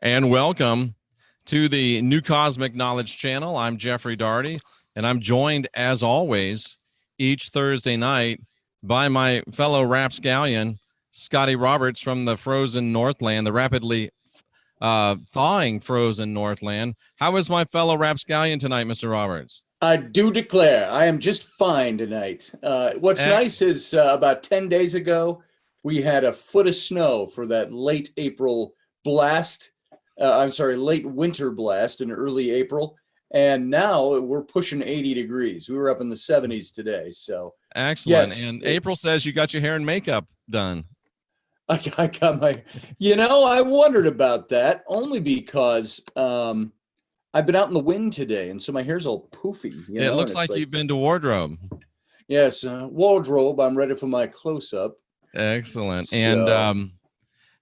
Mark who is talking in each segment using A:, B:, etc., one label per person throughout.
A: And welcome to the New Cosmic Knowledge Channel. I'm Jeffrey Daugherty, and I'm joined, as always, each Thursday night by my fellow rapscallion, Scotty Roberts from the frozen Northland, the rapidly thawing frozen Northland. How is my fellow rapscallion tonight, Mr. Roberts?
B: I do declare I am just fine tonight. What's nice is about 10 days ago, we had a foot of snow for that late April blast. Late winter blast in early April. And now we're pushing 80 degrees. We were up in the 70s today. So
A: excellent.
B: Yes,
A: and April says you got your hair and makeup done.
B: I got my, I wondered about that only because I've been out in the wind today, and so my hair's all poofy.
A: It looks like you've been to wardrobe.
B: Yes, wardrobe. I'm ready for my close-up.
A: Excellent.
B: So,
A: and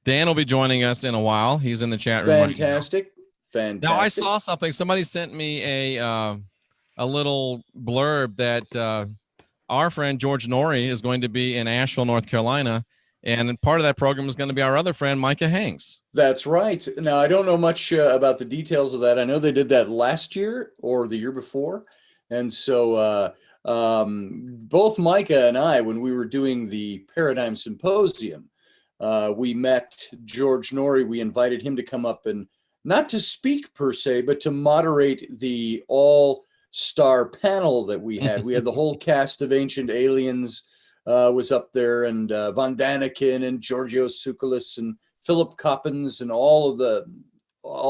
A: Dan will be joining us in a while. He's in the chat room.
B: Fantastic.
A: Now I saw something. Somebody sent me a little blurb that our friend George Norrie is going to be in Asheville, North Carolina. And part of that program is going to be our other friend, Micah Hanks.
B: That's right. Now, I don't know much about the details of that. I know they did that last year or the year before. And so both Micah and I, when we were doing the Paradigm Symposium, we met George Norrie. We invited him to come up and not to speak per se, but to moderate the all-star panel that we had. We had the whole cast of Ancient Aliens was up there, and Von Daniken and Giorgio Tsoukalos and Philip Coppens and all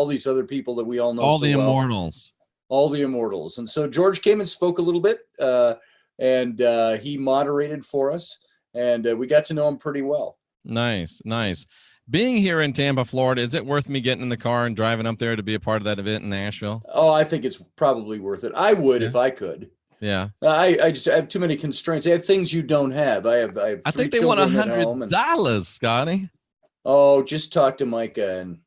B: these other people that we all know.
A: All the immortals.
B: All the immortals. And so George came and spoke a little bit, and he moderated for us, and we got to know him pretty well.
A: Nice. Being here in Tampa, Florida, is it worth me getting in the car and driving up there to be a part of that event in Nashville?
B: Oh, I think it's probably worth it. I would if I could.
A: Yeah.
B: I just have too many constraints. I have things you don't have. I have
A: I
B: three
A: think they want
B: children
A: $100, Scotty.
B: Oh, just talk to Micah and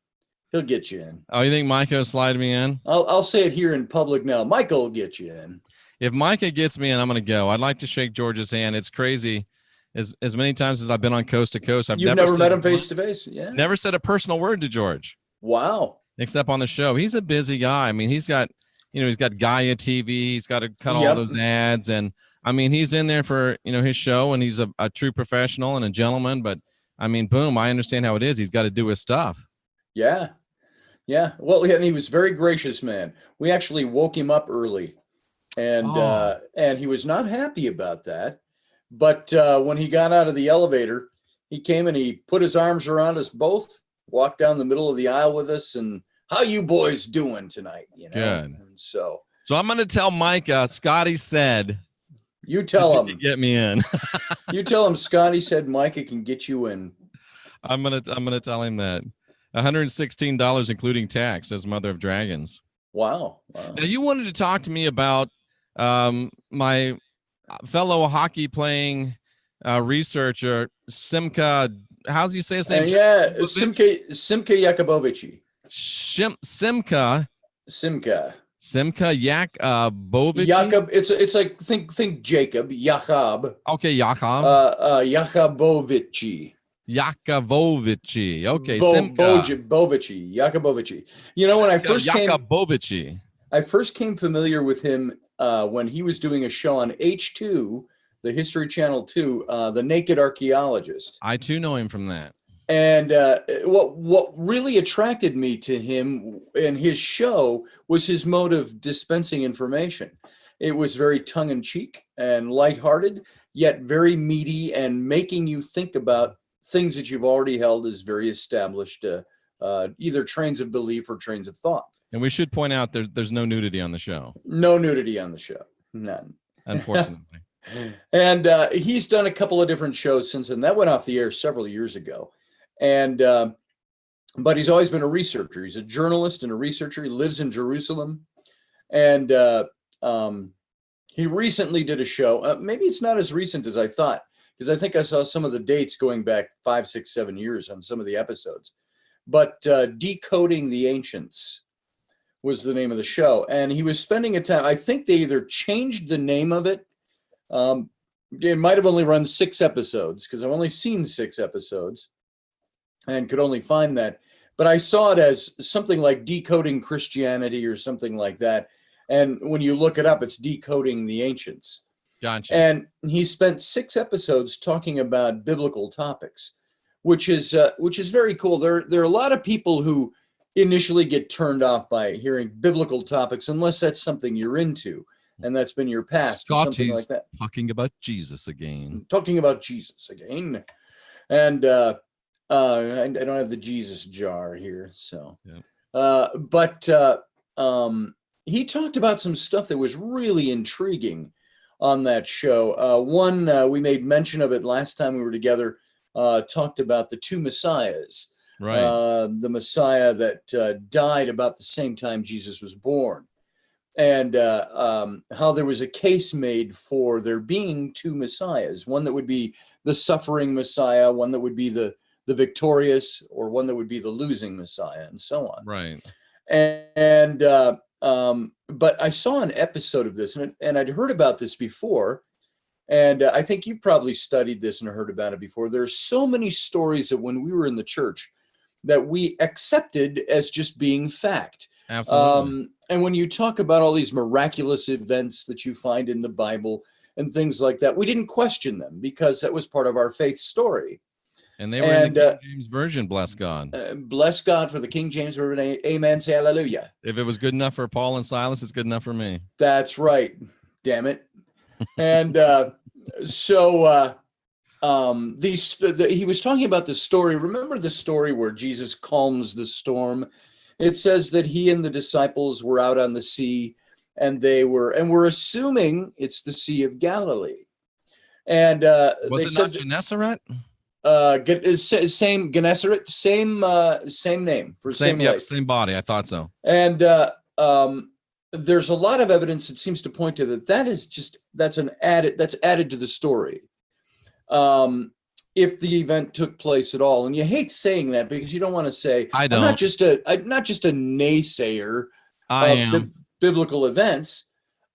B: he'll get you in.
A: Oh, you think Micah will slide me in?
B: I'll say it here in public now. Micah will get you in.
A: If Micah gets me in, I'm going to go. I'd like to shake George's hand. It's crazy. As many times as I've been on coast to coast,
B: You've never met him face to face? Yeah.
A: Never said a personal word to George.
B: Wow.
A: Except on the show. He's a busy guy. I mean, he's got Gaia TV. He's got to cut all those ads. And I mean, he's in there for, his show, and he's a true professional and a gentleman. But I mean, boom, I understand how it is. He's got to do his stuff.
B: Yeah. Yeah. Well, and he was very gracious, man. We actually woke him up early, and he was not happy about that. But when he got out of the elevator, he came and he put his arms around us both, walked down the middle of the aisle with us, and how you boys doing tonight?
A: Good.
B: And so
A: I'm going to tell Micah, Scotty said,
B: you tell him,
A: get me in.
B: You tell him Scotty said Micah can get you in.
A: I'm going to tell him that. $116 including tax, says Mother of Dragons.
B: Wow.
A: Now you wanted to talk to me about my fellow hockey playing researcher, Simka. How do you say his name?
B: Simka Yakubovici.
A: Simka Yakubovici.
B: Jakub, it's like think Jacob, Jakob.
A: Okay, Jakob.
B: Yakubovici.
A: Yakubovici. Okay,
B: Bovici. Yakubovici. When I first came familiar with him when he was doing a show on H2, the History Channel 2, The Naked Archaeologist.
A: I too know him from that.
B: And what really attracted me to him and his show was his mode of dispensing information. It was very tongue-in-cheek and lighthearted, yet very meaty and making you think about things that you've already held as very established, either trains of belief or trains of thought.
A: And we should point out there's no nudity on the show.
B: No nudity on the show. None.
A: Unfortunately.
B: And he's done a couple of different shows since then. That went off the air several years ago. And but he's always been a researcher. He's a journalist and a researcher. He lives in Jerusalem. And he recently did a show. Maybe it's not as recent as I thought, because I think I saw some of the dates going back 5, 6, 7 years on some of the episodes. But Decoding the Ancients was the name of the show. And he was spending a time, I think they either changed the name of it. It might have only run 6 episodes, because I've only seen 6 episodes and could only find that. but I saw it as something like Decoding Christianity or something like that. And when you look it up, it's Decoding the Ancients.
A: Gotcha.
B: And he spent 6 episodes talking about biblical topics, which is very cool. There are a lot of people who initially get turned off by hearing biblical topics unless that's something you're into, and that's been your past or something like that.
A: Talking about Jesus again.
B: Talking about Jesus again, and I don't have the Jesus jar here, so.
A: Yeah.
B: But he talked about some stuff that was really intriguing on that show. One, we made mention of it last time we were together, talked about the 2 messiahs.
A: Right.
B: The Messiah that died about the same time Jesus was born. And how there was a case made for there being 2 messiahs, one that would be the suffering Messiah, one that would be the victorious, or one that would be the losing Messiah, and so on.
A: Right.
B: And but I saw an episode of this, and I'd heard about this before, and I think you probably studied this and heard about it before. There's so many stories that when we were in the church that we accepted as just being fact.
A: Absolutely.
B: And when you talk about all these miraculous events that you find in the Bible and things like that, we didn't question them because that was part of our faith story.
A: And they were in the King James Version, bless God.
B: Bless God for the King James Version. Amen. Say hallelujah.
A: If it was good enough for Paul and Silas, it's good enough for me.
B: That's right. Damn it. And so he was talking about the story. Remember the story where Jesus calms the storm? It says that he and the disciples were out on the sea, and we're assuming it's the Sea of Galilee. And
A: was it not Gennesaret?
B: Same Gennesaret, same name for same lake.
A: Same body. I thought so.
B: And there's a lot of evidence that seems to point to that's added to the story. If the event took place at all, and you hate saying that because you don't want to say
A: I don't.
B: I'm not just a naysayer of biblical events.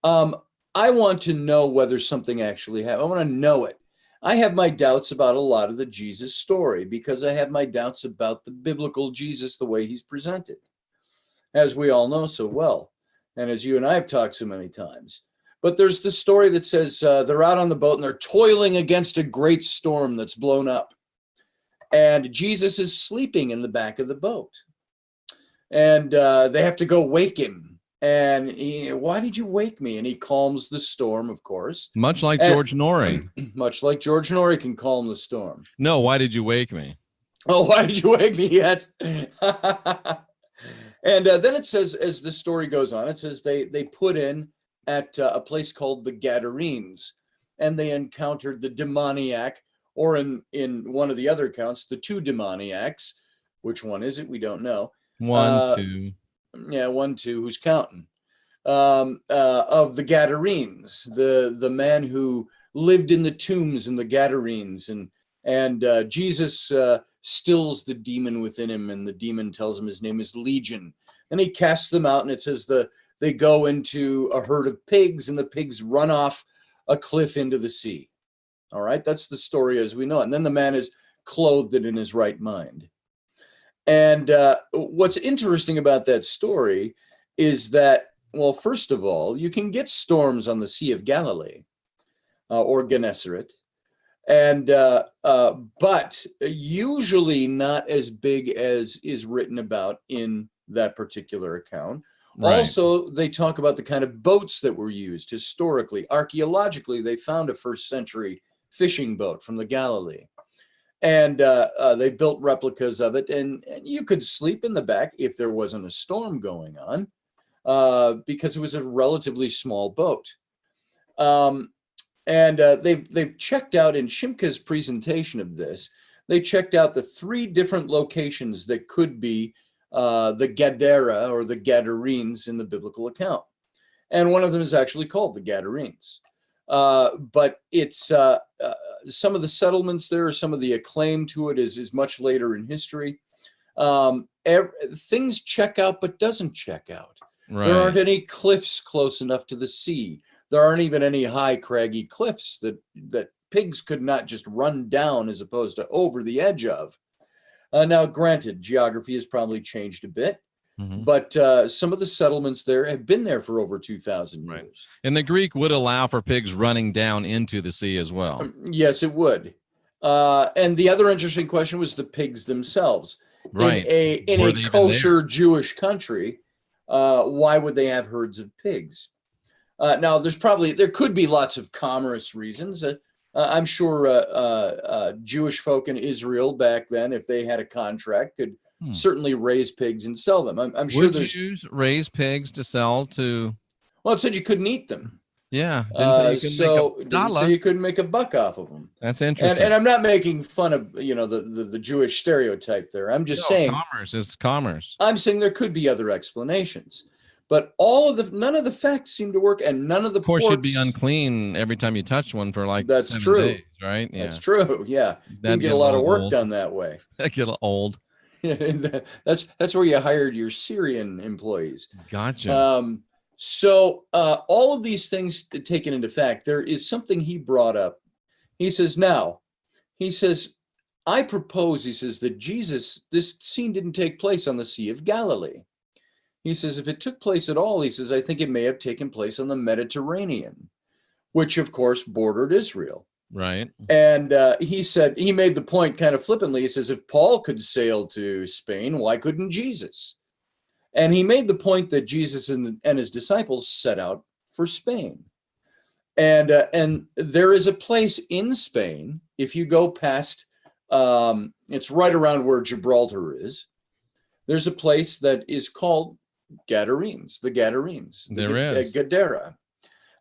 B: I want to know whether something actually happened. I want to know it. I have my doubts about a lot of the Jesus story because I have my doubts about the biblical Jesus, the way he's presented, as we all know so well, and as you and I have talked so many times. But there's the story that says they're out on the boat and they're toiling against a great storm that's blown up. And Jesus is sleeping in the back of the boat. And they have to go wake him. And why did you wake me? And he calms the storm, of course.
A: Much like George Norrie.
B: Much like George Norrie can calm the storm.
A: No, why did you wake me?
B: Oh, why did you wake me? Yes. And then it says, as the story goes on, it says they put in at a place called the Gadarenes, and they encountered the demoniac, or in one of the other accounts, the 2 demoniacs. Which one is it? We don't know.
A: 1, 2.
B: Yeah, 1, 2. Who's counting? Of the Gadarenes, the man who lived in the tombs in the Gadarenes, and Jesus stills the demon within him, and the demon tells him his name is Legion, and he casts them out, and it says they go into a herd of pigs, and the pigs run off a cliff into the sea. All right, that's the story as we know it. And then the man is clothed and in his right mind. And what's interesting about that story is that, well, first of all, you can get storms on the Sea of Galilee or Gennesaret, and but usually not as big as is written about in that particular account. Right. Also, they talk about the kind of boats that were used historically. Archaeologically, they found a 1st century fishing boat from the Galilee. And they built replicas of it. And you could sleep in the back if there wasn't a storm going on, because it was a relatively small boat. And they've checked out in Shimka's presentation of this, they checked out the 3 different locations that could be the Gadara or the Gadarenes in the biblical account. And one of them is actually called the Gadarenes. But it's some of the settlements there, some of the acclaim to it is much later in history. Things check out, but doesn't check out. Right. There aren't any cliffs close enough to the sea. There aren't even any high craggy cliffs that pigs could not just run down as opposed to over the edge of. Now, granted, geography has probably changed a bit,
A: Mhm.
B: but some of the settlements there have been there for over 2,000
A: Right.
B: years.
A: And the Greek would allow for pigs running down into the sea as well.
B: Yes, it would. And the other interesting question was the pigs themselves.
A: Right.
B: In
A: Were
B: a
A: they even there?
B: kosher Jewish country, why would they have herds of pigs? Now, there could be lots of commerce reasons. I'm sure Jewish folk in Israel back then, if they had a contract, could certainly raise pigs and sell them. I'm sure
A: Would
B: there's.
A: Jews raise pigs to sell to?
B: Well, it said you couldn't eat them.
A: Yeah, didn't say you couldn't make a
B: So it didn't say
A: dollar.
B: you couldn't make a buck off of them.
A: That's
B: And
A: interesting.
B: I'm not making fun of the Jewish stereotype there. I'm just
A: No,
B: saying
A: commerce is commerce.
B: I'm saying there could be other explanations, but none of the facts seem to work, and none of the
A: Of course, you'd be
B: ports.
A: unclean every time you touched one for like
B: That's
A: 7
B: true.
A: days, right? Yeah,
B: That's true. Yeah, you can
A: that'd
B: get
A: get
B: a lot of
A: little
B: work
A: old.
B: done that way.
A: That get old.
B: That's where you hired your Syrian employees.
A: Gotcha.
B: So all of these things taken into fact, there is something he brought up. He says, I propose, he says, that this scene didn't take place on the Sea of Galilee. He says, if it took place at all, he says, I think it may have taken place on the Mediterranean, which of course bordered Israel.
A: Right.
B: And he made the point kind of flippantly. He says, if Paul could sail to Spain, why couldn't Jesus? And he made the point that Jesus and his disciples set out for Spain. And there is a place in Spain, if you go past, it's right around where Gibraltar is. There's a place that is called Gadarenes, the Gadarenes.
A: There is.
B: Gadara.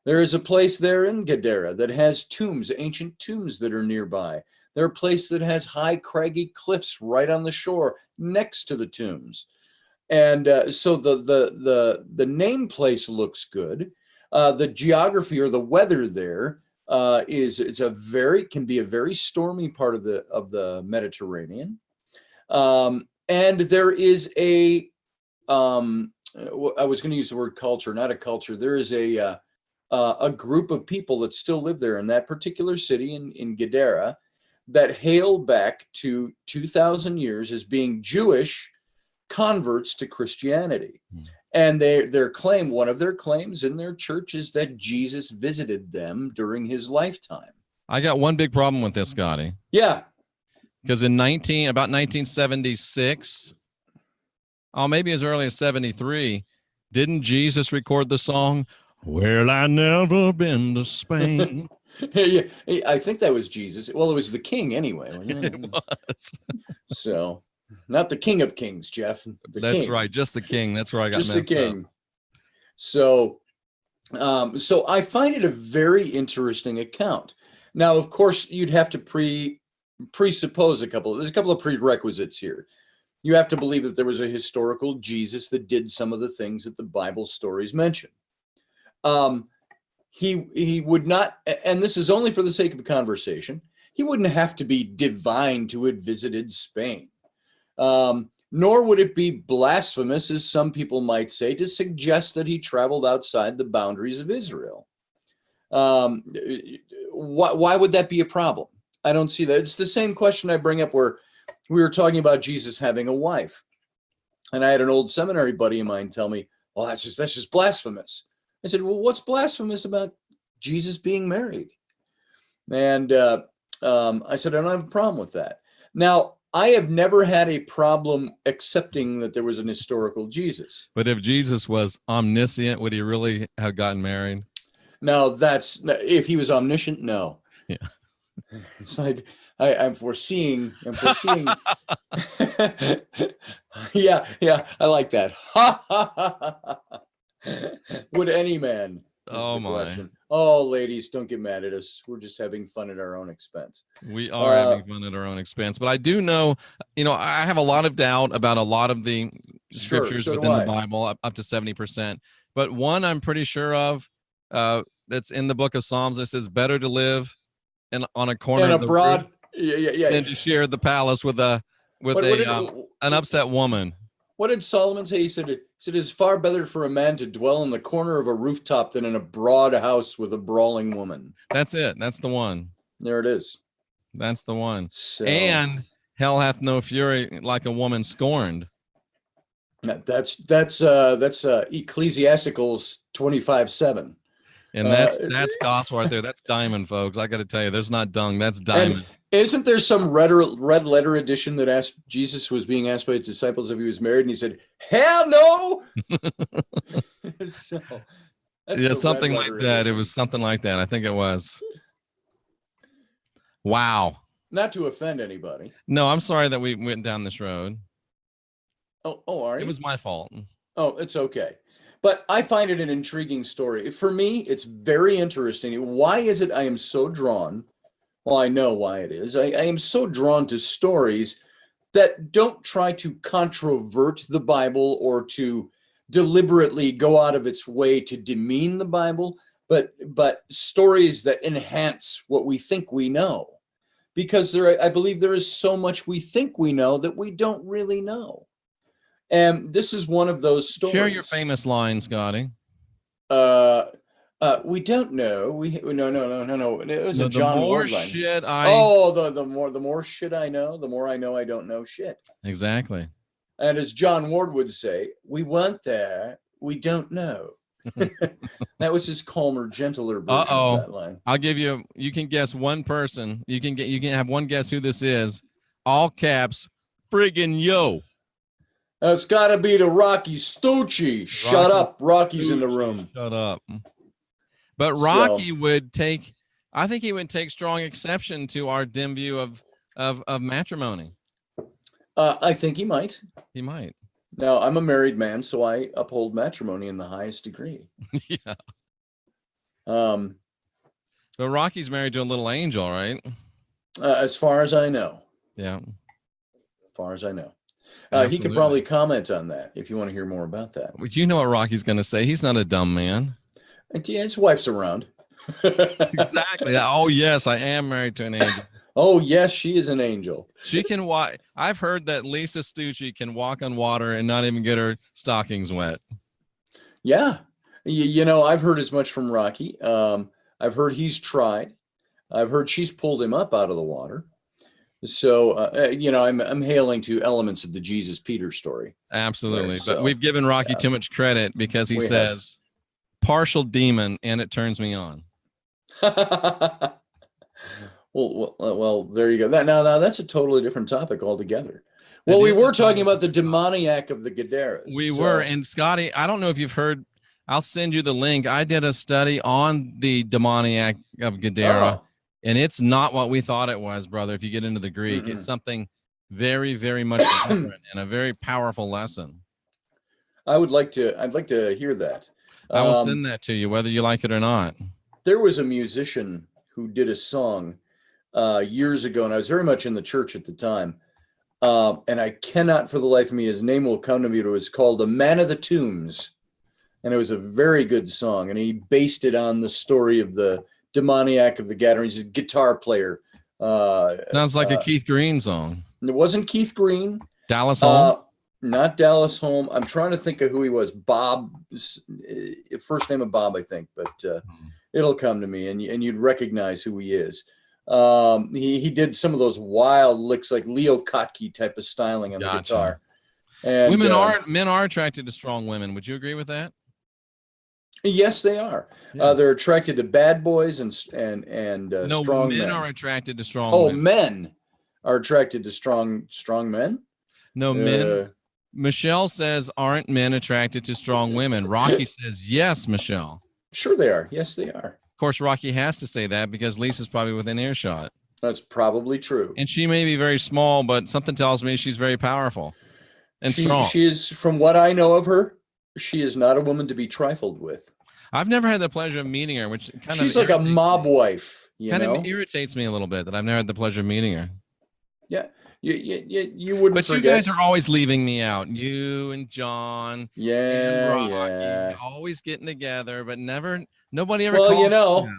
B: There is a place there in Gadara that has tombs, ancient tombs that are nearby. There are a place that has high craggy cliffs right on the shore next to the tombs. And so the name place looks good. The geography or the weather there can be a very stormy part of the Mediterranean. And there is I was going to use the word culture, not a culture. There is a group of people that still live there in that particular city in Gadara that hail back to 2,000 years as being Jewish converts to Christianity. And one of their claims in their church is that Jesus visited them during his lifetime.
A: I got one big problem with this, Scotty.
B: Yeah.
A: Because about 1976, maybe as early as 73, didn't Jesus record the song, Well, I Never Been to Spain?
B: Yeah, I think that was Jesus. Well, it was the king anyway.
A: It was.
B: So, not the King of Kings, Jeff.
A: That's
B: king.
A: right. Just the king. That's where I got
B: just
A: messed
B: the king.
A: up.
B: So I find it a very interesting account. Now, of course, you'd have to presuppose there's a couple of prerequisites here. You have to believe that there was a historical Jesus that did some of the things that the Bible stories mention. He would not, and this is only for the sake of conversation, he wouldn't have to be divine to have visited Spain. Nor would it be blasphemous, as some people might say, to suggest that he traveled outside the boundaries of Israel. Why would that be a problem? I don't see that. It's the same question I bring up where we were talking about Jesus having a wife. And I had an old seminary buddy of mine tell me, well, that's just blasphemous. I said, well, what's blasphemous about Jesus being married? And I said, I don't have a problem with that. Now, I have never had a problem accepting that there was an historical Jesus.
A: But if Jesus was omniscient, would he really have gotten married?
B: Now, if he was omniscient, no.
A: Yeah.
B: It's like I'm foreseeing. Yeah, I like that. Would any man?
A: Oh my!
B: Question. Oh, ladies, don't get mad at us. We're just having fun at our own expense.
A: We are having fun at our own expense. But I do know, I have a lot of doubt about a lot of the scriptures within the Bible, up to 70%. But one I'm pretty sure of, that's in the book of Psalms. It says, "Better to live on a corner of the road than to share the palace with an upset woman."
B: What did Solomon say? He said, it's far better for a man to dwell in the corner of a rooftop than in a broad house with a brawling woman.
A: That's it. That's the one.
B: There it is.
A: That's the one.
B: So.
A: And Hell hath no fury like a woman scorned.
B: That's Ecclesiasticals 25:7.
A: And that's gospel right there. That's diamond, folks. I got to tell you, there's not dung. That's diamond.
B: And isn't there some red letter edition that asked Jesus was being asked by his disciples if he was married, and he said, "Hell no." So that's
A: Yeah,
B: the
A: something
B: red
A: like
B: letter
A: that. It
B: edition.
A: was something like that. I think it was. Wow.
B: Not to offend anybody.
A: No, I'm sorry that we went down this road.
B: Oh, are you?
A: It was my fault.
B: Oh, it's okay. But I find it an intriguing story. For me, it's very interesting. Why is it I am so drawn? Well, I know why it is. I am so drawn to stories that don't try to controvert the Bible or to deliberately go out of its way to demean the Bible, but stories that enhance what we think we know. Because I believe there is so much we think we know that we don't really know. And this is one of those stories.
A: Share your famous line, Scotty.
B: We don't know. No. It was a John Ward line.
A: Shit
B: the more shit I know, the more I know I don't know shit.
A: Exactly.
B: And as John Ward would say, we weren't there. We don't know. That was his calmer, gentler version of that line.
A: I'll give you. You can guess one person. You can have one guess who this is. All caps. Friggin' yo.
B: It's got to be the Rocky Stucci. Shut up. Rocky's in the room.
A: Shut up. But Rocky would take, I think he would take strong exception to our dim view of matrimony.
B: I think he might.
A: He might.
B: Now, I'm a married man, so I uphold matrimony in the highest degree.
A: Yeah.
B: But
A: Rocky's married to a little angel, right?
B: As far as I know.
A: Yeah.
B: As far as I know. He could probably comment on that if you want to hear more about that.
A: You know what Rocky's going to say. He's not a dumb man.
B: And yeah, his wife's around.
A: Exactly. Oh, yes, I am married to an angel.
B: Oh, yes, she is an angel.
A: She can walk. I've heard that Lisa Stucci can walk on water and not even get her stockings wet. Yeah.
B: You know, I've heard as much from Rocky. I've heard he's tried. I've heard she's pulled him up out of the water. So, you know, I'm hailing to elements of the Jesus Peter story.
A: Absolutely. But we've given Rocky too much credit because he says partial demon and it turns me on.
B: Well, there you go. Now that's a totally different topic altogether. Well, we were talking about the demoniac of the Gadaras.
A: We were. And Scotty, I don't know if you've heard, I'll send you the link. I did a study on the demoniac of Gadara. And it's not what we thought it was, brother. If you get into the Greek, it's something very, very much different and a very powerful lesson.
B: I'd like to hear that.
A: I will send that to you, whether you like it or not.
B: There was a musician who did a song years ago, and I was very much in the church at the time. And I cannot for the life of me, his name will come to me, but it was called "A Man of the Tombs." And it was a very good song. And he based it on the story of the demoniac of the Gadarenes. He's a guitar player.
A: Sounds like a Keith Green song.
B: It wasn't Keith Green.
A: Dallas Holm?
B: Not Dallas Holm. I'm trying to think of who he was. Bob, first name of Bob, I think, but it'll come to me and you'd recognize who he is. He did some of those wild licks like Leo Kottke type of styling on the guitar. And
A: men are attracted to strong women. Would you agree with that?
B: Yes, they are. Yeah. They're attracted to bad boys and strong men.
A: Men are attracted to strong women.
B: Men are attracted to strong men?
A: No, men. Michelle says, aren't men attracted to strong women? Rocky says, yes, Michelle.
B: Sure they are. Yes, they are.
A: Of course, Rocky has to say that because Lisa's probably within earshot.
B: That's probably true.
A: And she may be very small, but something tells me she's very powerful and strong.
B: She is, from what I know of her, she is not a woman to be trifled with.
A: I've never had the pleasure of meeting her, which kind of
B: she's like a mob wife.
A: Kind of irritates me a little bit that I've never had the pleasure of meeting her.
B: Yeah, you wouldn't.
A: But forget. You guys are always leaving me out. You and John.
B: Yeah,
A: and Rocky,
B: yeah.
A: Always getting together, but nobody ever.
B: Well,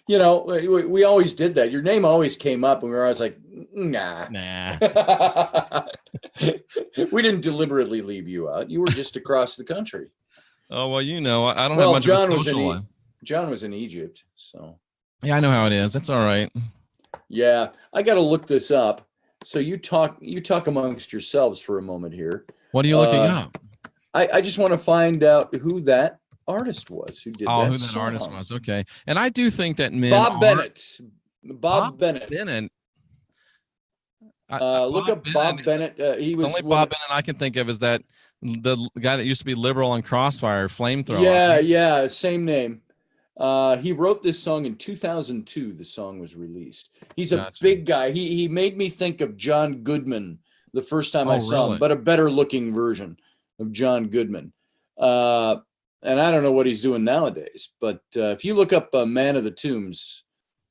B: we always did that. Your name always came up, and we were always like, nah. We didn't deliberately leave you out. You were just across the country.
A: Oh, well, I don't have much of a social life.
B: John was in Egypt, so.
A: Yeah, I know how it is. That's all right.
B: Yeah, I got to look this up. So you talk amongst yourselves for a moment here.
A: What are you looking
B: Uh,
A: up?
B: I just want to find out who that artist was who did
A: Oh,
B: that
A: who that artist
B: song.
A: was. Okay. And I do think that men
B: Bob
A: are
B: Bennett.
A: Bob
B: Bob Bennett.
A: Bennett.
B: Look
A: Bob
B: up
A: Bennett.
B: Bob Bennett. He
A: The only
B: was one.
A: Bob Bennett I can think of is that the guy that used to be liberal on Crossfire, Flamethrower.
B: Yeah,
A: Right?
B: yeah, same name. He wrote this song in 2002. The song was released. He's a
A: Gotcha.
B: big guy. He made me think of John Goodman the first time I
A: Oh,
B: saw him,
A: really?
B: but a better looking version of John Goodman. Uh, and I don't know what he's doing nowadays, but if you look up "Man of the Tombs,"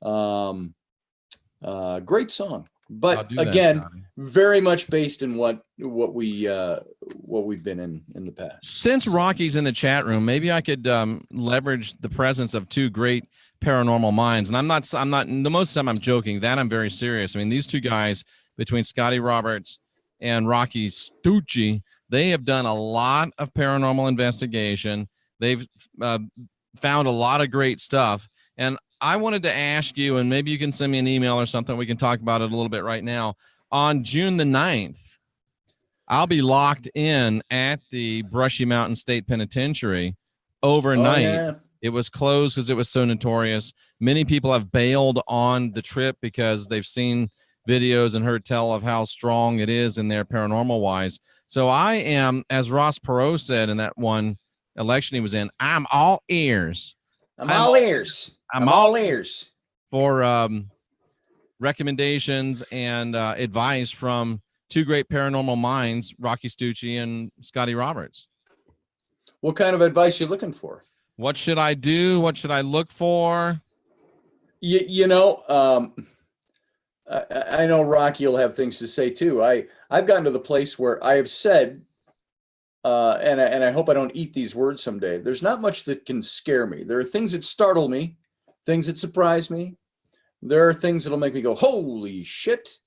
B: um, great song.
A: I'll
B: But
A: do that,
B: again,
A: Scotty.
B: very much based in what we've been in the past.
A: Since Rocky's in the chat room, maybe I could leverage the presence of two great paranormal minds. And I'm not. The most of the time I'm joking. That I'm very serious. I mean, these two guys between Scotty Roberts and Rocky Stucci, they have done a lot of paranormal investigation. They've found a lot of great stuff. And I wanted to ask you, and maybe you can send me an email or something. We can talk about it a little bit right now. On June the 9th, I'll be locked in at the Brushy Mountain State Penitentiary
B: Oh
A: overnight.
B: yeah.
A: It was closed because it was so notorious. Many people have bailed on the trip because they've seen videos and heard tell of how strong it is in there paranormal wise. So I am, as Ross Perot said in that one election he was in, I'm all ears.
B: I'm all ears.
A: I'm
B: I'm
A: all
B: all ears.
A: for recommendations and advice from two great paranormal minds, Rocky Stucci and Scotty Roberts.
B: What kind of advice you looking for?
A: What should I do? What should I look for?
B: You know, I know Rocky will have things to say too. I've gotten to the place where I have said, and I hope I don't eat these words someday. There's not much that can scare me. There are things that startle me, things that surprise me. There are things that'll make me go, "Holy shit!"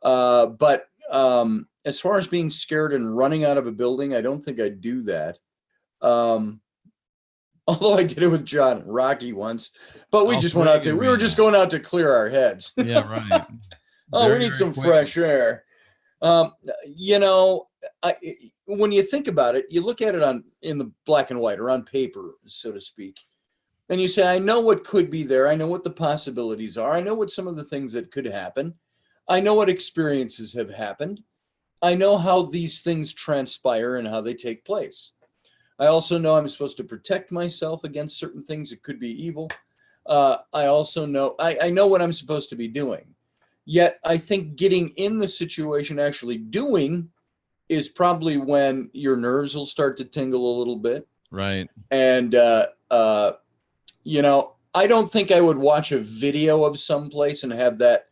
B: But as far as being scared and running out of a building, I don't think I'd do that. Although I did it with John and Rocky once, but we just went out to, we were just going out to clear our heads.
A: Yeah, right.
B: Oh, we need some fresh air. You know, when you think about it, you look at it in the black and white or on paper, so to speak, and you say, I know what could be there. I know what the possibilities are. I know what some of the things that could happen. I know what experiences have happened. I know how these things transpire and how they take place. I also know I'm supposed to protect myself against certain things that could be evil. I also know, I know what I'm supposed to be doing. Yet I think getting in the situation, actually doing, is probably when your nerves will start to tingle a little bit.
A: Right.
B: And, you know, I don't think I would watch a video of someplace and have that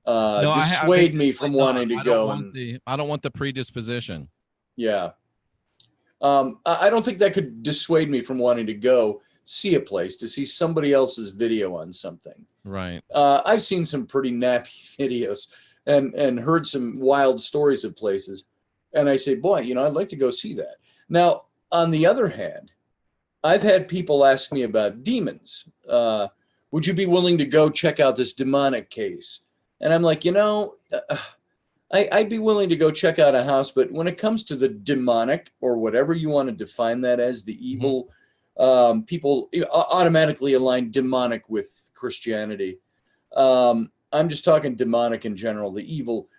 B: dissuade me from wanting to go.
A: I don't want the predisposition.
B: Yeah. I don't think that could dissuade me from wanting to go see a place, to see somebody else's video on something.
A: Right.
B: I've seen some pretty nappy videos and heard some wild stories of places. And I say, boy, you know, I'd like to go see that. Now, on the other hand, I've had people ask me about demons. Would you be willing to go check out this demonic case? And I'm like, you know, I'd be willing to go check out a house, but when it comes to the demonic, or whatever you want to define that as, the evil, people automatically align demonic with Christianity. I'm just talking demonic in general, the evil.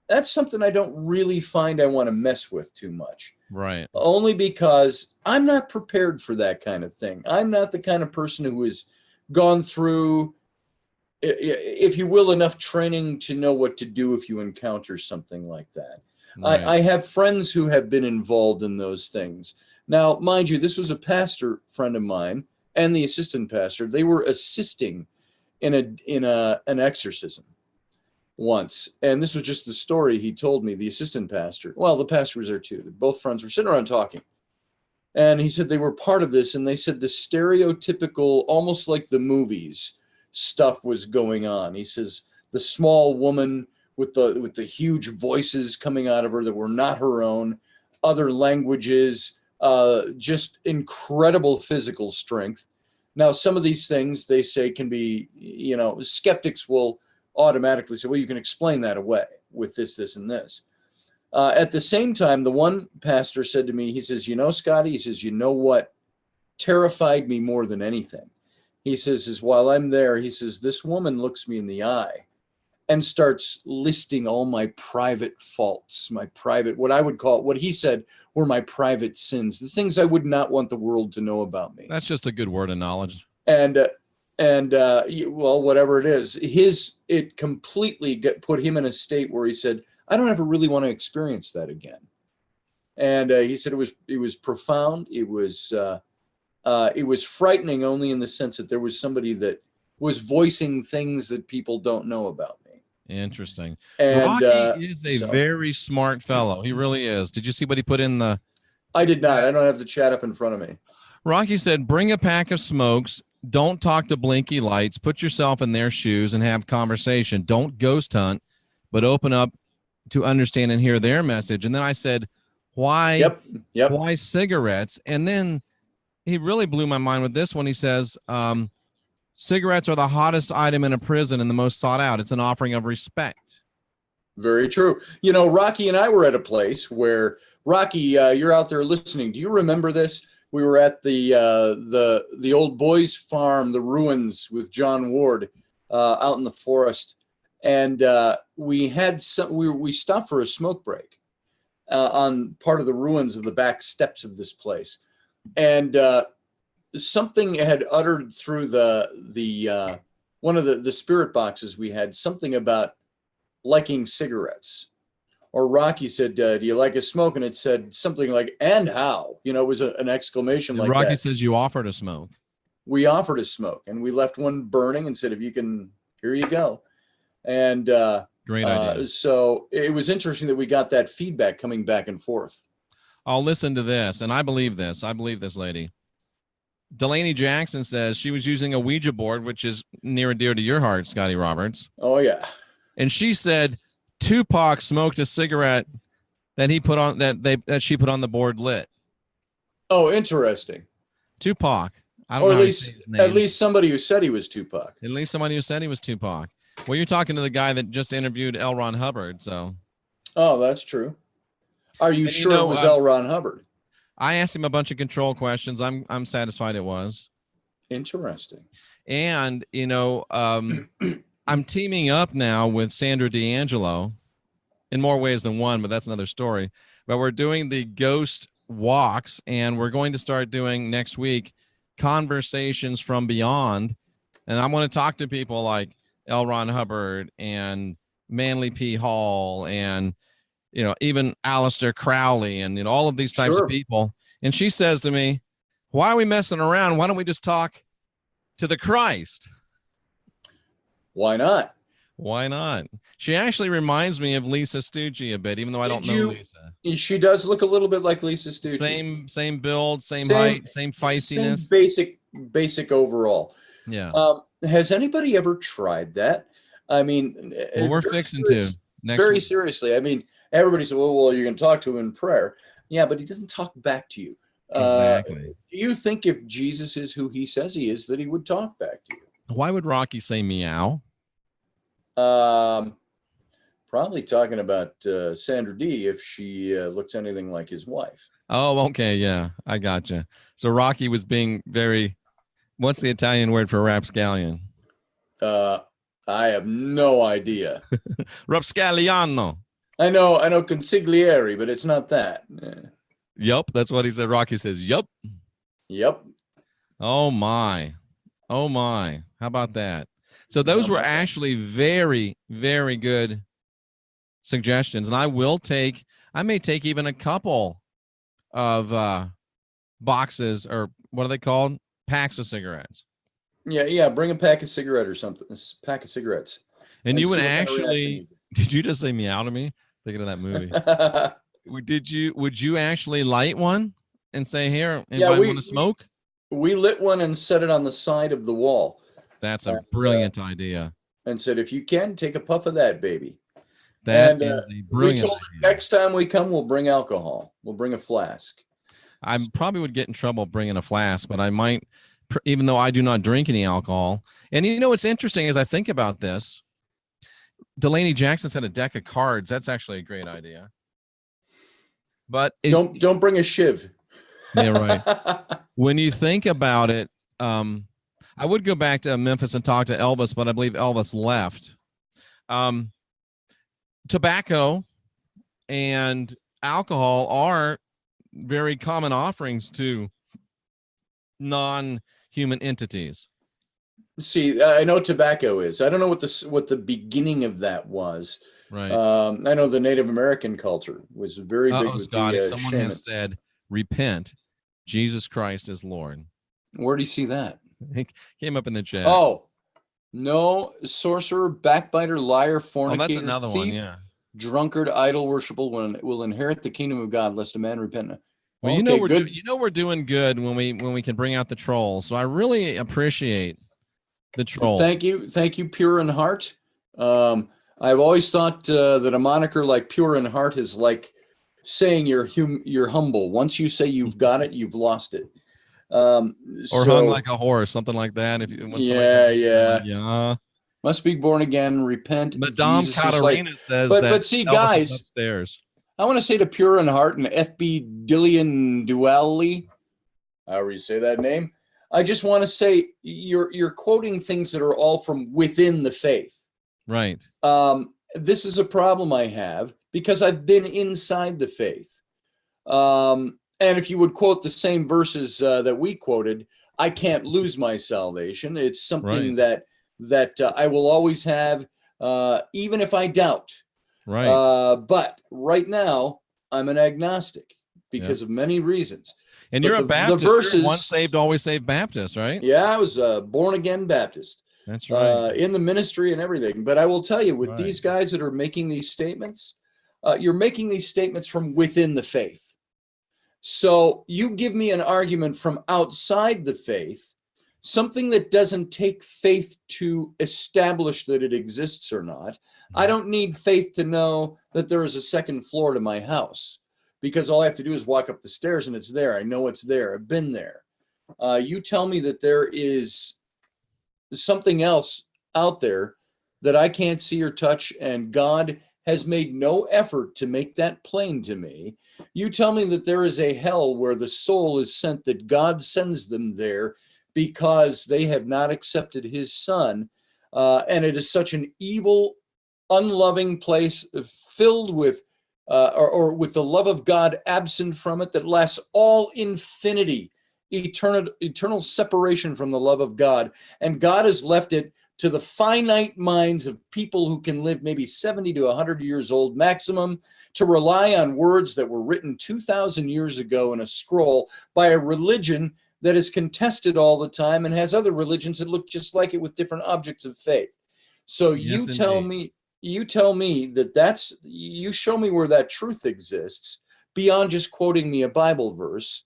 B: That's something I don't really find I want to mess with too much.
A: Right.
B: Only because I'm not prepared for that kind of thing. I'm not the kind of person who has gone through, if you will, enough training to know what to do if you encounter something like that. Right. I have friends who have been involved in those things. Now, mind you, this was a pastor friend of mine and the assistant pastor. They were assisting in an exorcism once. And this was just the story he told me, the assistant pastor. Well, the pastor was there too. Both friends were sitting around talking. And he said they were part of this. And they said the stereotypical, almost like the movies, stuff was going on. He says the small woman with the huge voices coming out of her that were not her own, other languages, just incredible physical strength. Now, some of these things they say can be, you know, skeptics will automatically say, well, you can explain that away with this, this, and this. At the same time, the one pastor said to me, he says, Scotty, he says, you know what terrified me more than anything? He says, is while I'm there, he says, this woman looks me in the eye and starts listing all my private faults, what I would call, what he said were my private sins, the things I would not want the world to know about me.
A: That's just a good word of knowledge.
B: And well, whatever it is, it completely put him in a state where he said, I don't ever really want to experience that again. And he said it was profound. It was frightening only in the sense that there was somebody that was voicing things that people don't know about me.
A: Interesting.
B: And
A: Rocky is a very smart fellow. He really is. Did you see what he put in the?
B: I did not. I don't have the chat up in front of me.
A: Rocky said, bring a pack of smokes. Don't talk to blinky lights. Put yourself in their shoes and have conversation. Don't ghost hunt, but open up to understand and hear their message. And then I said, why?
B: Yep.
A: Why cigarettes? And then he really blew my mind with this one. He says, cigarettes are the hottest item in a prison and the most sought out. It's an offering of respect.
B: Very true. Rocky and I were at a place where, Rocky, you're out there listening. Do you remember this? We were at the old boys' farm, the ruins with John Ward, out in the forest, and we stopped for a smoke break on part of the ruins of the back steps of this place, and something had uttered through the one of the spirit boxes we had, something about liking cigarettes. Or Rocky said, do you like a smoke? And it said something like, and how? It was an exclamation like
A: Rocky
B: that.
A: says you offered a smoke.
B: We offered a smoke, and we left one burning and said, if you can, here you go. And
A: great idea.
B: So it was interesting that we got that feedback coming back and forth.
A: I'll listen to this, and I believe this. I believe this lady. Delaney Jackson says she was using a Ouija board, which is near and dear to your heart, Scotty Roberts.
B: Oh, yeah.
A: And she said Tupac smoked a cigarette that he put on that she put on the board lit.
B: Oh, interesting.
A: Tupac. I don't know.
B: At least somebody who said he was Tupac.
A: At least somebody who said he was Tupac. Well, you're talking to the guy that just interviewed L. Ron Hubbard, so.
B: Oh, that's true. Are you sure it was L. Ron Hubbard?
A: I asked him a bunch of control questions. I'm satisfied it was.
B: Interesting.
A: And I'm teaming up now with Sandra D'Angelo in more ways than one, but that's another story. But we're doing the ghost walks, and we're going to start doing next week conversations from beyond. And I want to talk to people like L. Ron Hubbard and Manly P. Hall and, even Aleister Crowley and all of these types of people. And she says to me, why are we messing around? Why don't we just talk to the Christ?
B: Why not?
A: Why not? She actually reminds me of Lisa Stucci a bit, even though I don't know Lisa.
B: She does look a little bit like Lisa Stucci.
A: Same build, same height, same feistiness.
B: Same basic overall.
A: Yeah.
B: Has anybody ever tried that? I mean,
A: we're fixing to next week.
B: Seriously. I mean, everybody said, well, you're going to talk to him in prayer. Yeah, but he doesn't talk back to you.
A: Exactly.
B: Do you think if Jesus is who he says he is, that he would talk back to you?
A: Why would Rocky say meow?
B: Probably talking about Sandra D if she looks anything like his wife.
A: Oh, okay. Yeah, I gotcha. So Rocky was being very, what's the Italian word for rapscallion?
B: I have no idea.
A: Rapscalliano.
B: I know consigliere, but it's not that.
A: Yup, that's what he said. Rocky says, yup.
B: Yep.
A: Oh my. How about that? So those were actually very, very good suggestions. And I may take even a couple of boxes, or what are they called? Packs of cigarettes.
B: Yeah. Bring a pack of cigarette or something. A pack of cigarettes.
A: And you would actually, did you just say meow to me? Thinking of that movie. Would you actually light one and say, here, anybody want to smoke?
B: We lit one and set it on the side of the wall.
A: That's a brilliant idea.
B: And said, if you can, take a puff of that, baby.
A: That is a brilliant
B: idea. Next time we come, we'll bring alcohol. We'll bring a flask.
A: I probably would get in trouble bringing a flask, but I might, even though I do not drink any alcohol. And what's interesting as I think about this, Delaney Jackson said a deck of cards. That's actually a great idea. But
B: don't bring a shiv.
A: Yeah, right. When you think about it, I would go back to Memphis and talk to Elvis, but I believe Elvis left. Tobacco and alcohol are very common offerings to non-human entities.
B: See, I know tobacco is. I don't know what the beginning of that was.
A: Right.
B: I know the Native American culture was very big with
A: Scotty,
B: the
A: someone
B: shamans.
A: has said, repent. Jesus Christ is Lord.
B: Where do you see that?
A: It came up in the chat.
B: Oh, no, sorcerer, backbiter, liar, fornicator,
A: that's another
B: thief,
A: one, yeah.
B: drunkard, idol worshipper will inherit the kingdom of God, lest a man repent.
A: Well,
B: okay,
A: we're doing good when we can bring out the trolls. So I really appreciate the troll.
B: Thank you, pure in heart. I've always thought that a moniker like pure in heart is like saying you're humble. Once you say you've got it, you've lost it.
A: Or hung like a horse, something like that.
B: Yeah. Must be born again, repent.
A: Madame Katarina says
B: but see, guys,
A: upstairs.
B: I want to say to Pure in Heart and FB Dillian Dually, however you say that name, I just want to say you're quoting things that are all from within the faith.
A: Right.
B: This is a problem I have because I've been inside the faith. And if you would quote the same verses that we quoted, I can't lose my salvation. It's something that I will always have, even if I doubt.
A: Right.
B: But right now, I'm an agnostic because of many reasons.
A: And you're a Baptist. The verses, you're once saved, always saved Baptist, right?
B: Yeah, I was a born again Baptist.
A: That's right.
B: In the ministry and everything. But I will tell you, with these guys that are making these statements, you're making these statements from within the faith. So you give me an argument from outside the faith, something that doesn't take faith to establish that it exists or not. I don't need faith to know that there is a second floor to my house, because all I have to do is walk up the stairs and it's there. I know it's there. I've been there. You tell me that there is something else out there that I can't see or touch, and God has made no effort to make that plain to me. You tell me that there is a hell where the soul is sent, that God sends them there because they have not accepted his son. And it is such an evil, unloving place filled with, or with the love of God absent from it, that lasts all infinity, eternal separation from the love of God. And God has left it to the finite minds of people who can live maybe 70 to 100 years old maximum, to rely on words that were written 2,000 years ago in a scroll by a religion that is contested all the time and has other religions that look just like it with different objects of faith. So you tell me that you show me where that truth exists beyond just quoting me a Bible verse,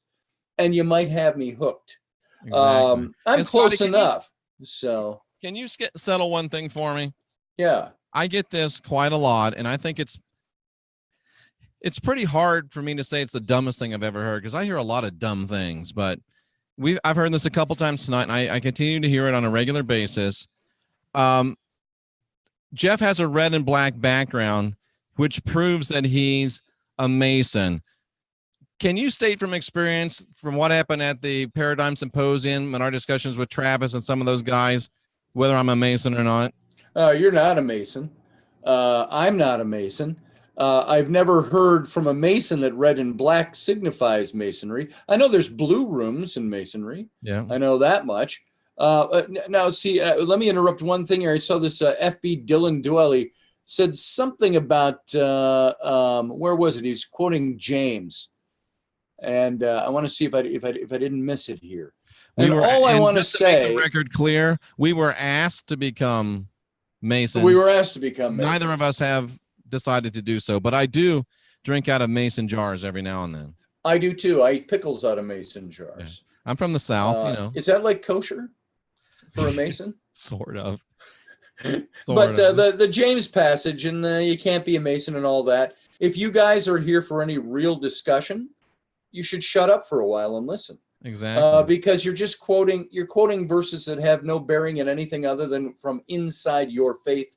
B: and you might have me hooked. Exactly. I'm close enough. So
A: can you settle one thing for me?
B: Yeah.
A: I get this quite a lot, and I think it's pretty hard for me to say it's the dumbest thing I've ever heard, because I hear a lot of dumb things, but I've heard this a couple times tonight, and I continue to hear it on a regular basis. Jeff has a red and black background, which proves that he's a Mason. Can you state from experience, from what happened at the Paradigm Symposium and our discussions with Travis and some of those guys, whether I'm a Mason or not?
B: You're not a Mason. I'm not a Mason. I've never heard from a Mason that red and black signifies Masonry. I know there's blue rooms in Masonry.
A: Yeah,
B: I know that much. Now, see, let me interrupt one thing here. I saw this FB Dylan Dwelly said something about, where was it? He's quoting James. And I want to see if I didn't miss it here. And all I want to say,
A: make the record clear, we were asked to become Masons.
B: We were asked to become Masons.
A: Neither of us have decided to do so, but I do drink out of Mason jars every now and then.
B: I do too. I eat pickles out of Mason jars.
A: Yeah. I'm from the South, you know.
B: Is that like kosher for a Mason?
A: Sort of.
B: But the James passage and you can't be a Mason and all that. If you guys are here for any real discussion, you should shut up for a while and listen.
A: Exactly.
B: Because you're quoting verses that have no bearing in anything other than from inside your faith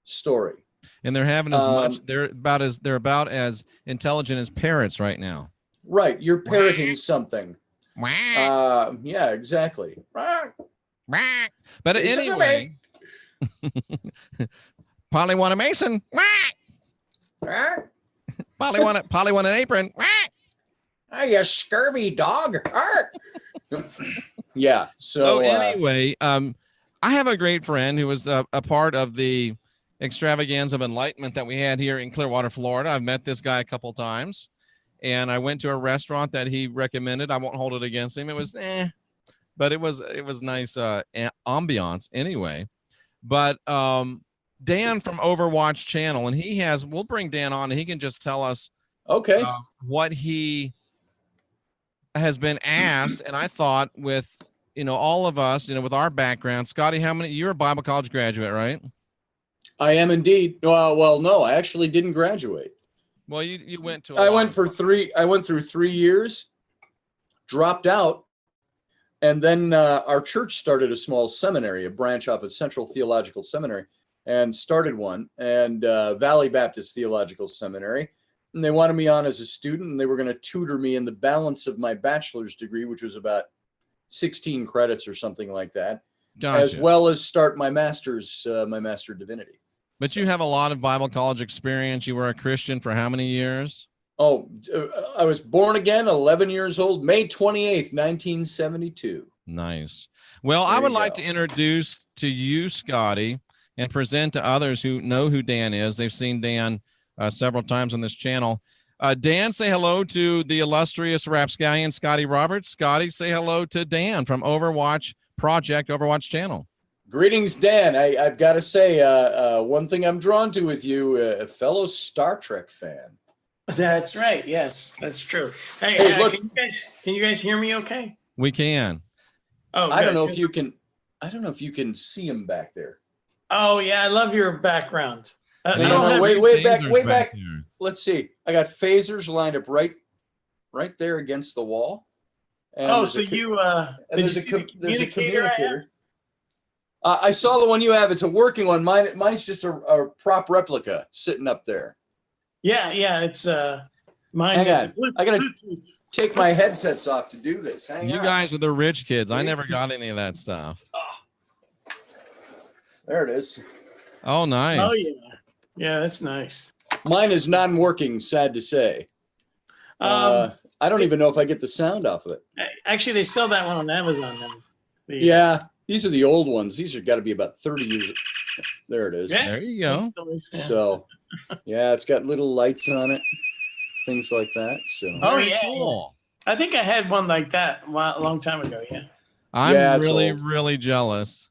B: story.
A: and they're having as much. They're about as intelligent as parrots right now.
B: Right, you're parroting something. Yeah, exactly.
A: But anyway, Polly want a mason. Polly want an apron.
B: Oh, you scurvy dog. Yeah.
A: So anyway, I have a great friend who was a part of the extravaganza of enlightenment that we had here in Clearwater, Florida. I've met this guy a couple times, and I went to a restaurant that he recommended. I won't hold it against him. It was but it was nice ambiance anyway. But Dan from Overwatch Channel, and we'll bring Dan on, and he can just tell us what he has been asked. And I thought with all of us, with our background, Scotty, you're a Bible college graduate, right?
B: I am indeed. Well, no, I actually didn't graduate.
A: Well, you went to.
B: I went through 3 years, dropped out, and then our church started a small seminary, a branch off of Central Theological Seminary, and started one, and Valley Baptist Theological Seminary. And they wanted me on as a student, and they were going to tutor me in the balance of my bachelor's degree, which was about 16 credits or something like that, as well as start my master's, my Master of Divinity.
A: But you have a lot of Bible college experience. You were a Christian for how many years?
B: Oh, I was born again, 11 years old, May 28th, 1972.
A: Nice. Well, I would like to introduce to you, Scotty, and present to others who know who Dan is. They've seen Dan several times on this channel. Dan, say hello to the illustrious rapscallion, Scotty Roberts. Scotty, say hello to Dan from Overwatch Channel.
B: Greetings, Dan. I've got to say, one thing I'm drawn to with you, a fellow Star Trek fan.
C: That's right. Yes, that's true. Hey,
B: look,
C: can you guys hear me okay?
A: We can.
C: Oh,
B: I don't know if you can. I don't know if you can see him back there.
C: Oh yeah, I love your background.
B: Way back. Let's see. I got phasers lined up right there against the wall. And
C: so
B: there's a communicator. I saw the one you have. It's a working one. Mine's just a prop replica sitting up there.
C: Yeah. It's mine.
B: I gotta take my headsets off to do this.
A: You guys are the rich kids. I never got any of that stuff.
B: There it is.
A: Oh, nice.
C: Oh yeah, that's nice.
B: Mine is non-working. Sad to say. I don't even know if I get the sound off of it.
C: Actually, they sell that one on Amazon now.
B: Yeah. These are the old ones. These are got to be about 30 years. There it is.
C: Yeah.
A: There you go.
B: So, yeah, it's got little lights on it, things like that. So.
C: Oh yeah. Cool. I think I had one like that a long time ago. Yeah.
A: I'm really jealous.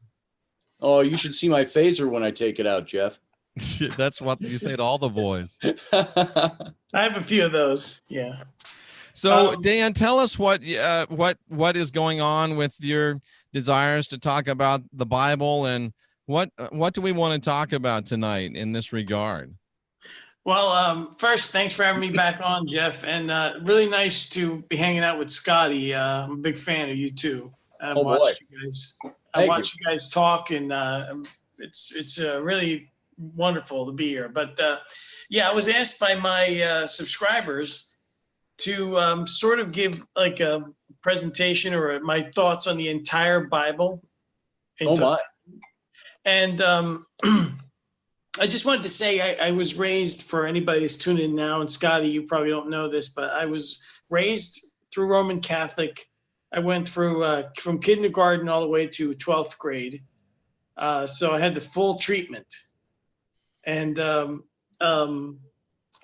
B: Oh, you should see my phaser when I take it out, Jeff.
A: That's what you say to all the boys.
C: I have a few of those. Yeah.
A: So, Dan, tell us what is going on with your desires to talk about the Bible, and what do we want to talk about tonight in this regard?
C: Well, first, thanks for having me back on, Jeff, and really nice to be hanging out with Scotty. I'm a big fan of you too. I've watched you guys talk, and it's really wonderful to be here. But I was asked by my subscribers to sort of give like a presentation or my thoughts on the entire Bible. And I just wanted to say I was raised, for anybody who's tuning in now, and Scotty, you probably don't know this, but I was raised through Roman Catholic. I went through from kindergarten all the way to 12th grade. So I had the full treatment. And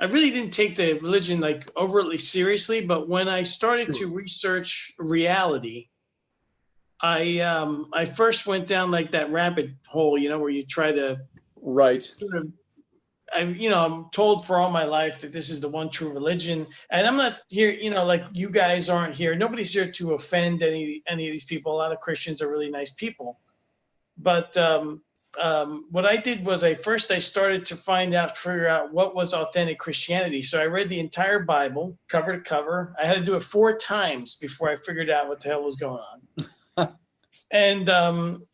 C: I really didn't take the religion like overtly seriously, but when I started to research reality, I first went down like that rabbit hole, where you try to I'm told for all my life that this is the one true religion, and I'm not here, like you guys aren't here. Nobody's here to offend any of these people. A lot of Christians are really nice people, but what I did was I started to figure out what was authentic Christianity. So I read the entire Bible cover to cover. I had to do it 4 times before I figured out what the hell was going on. And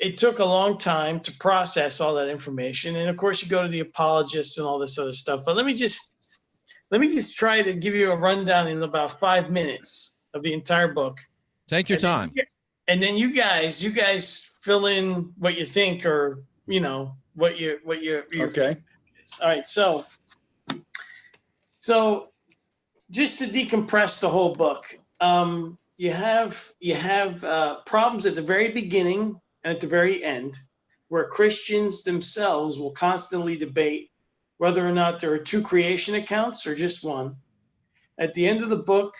C: it took a long time to process all that information. And of course, you go to the apologists and all this other stuff. But let me just try to give you a rundown in about 5 minutes of the entire book.
A: Take your time.
C: And then you guys fill in what you think, or what your
B: Okay.
C: All right. So just to decompress the whole book, you have problems at the very beginning and at the very end, where Christians themselves will constantly debate whether or not there are two creation accounts or just one. At the end of the book,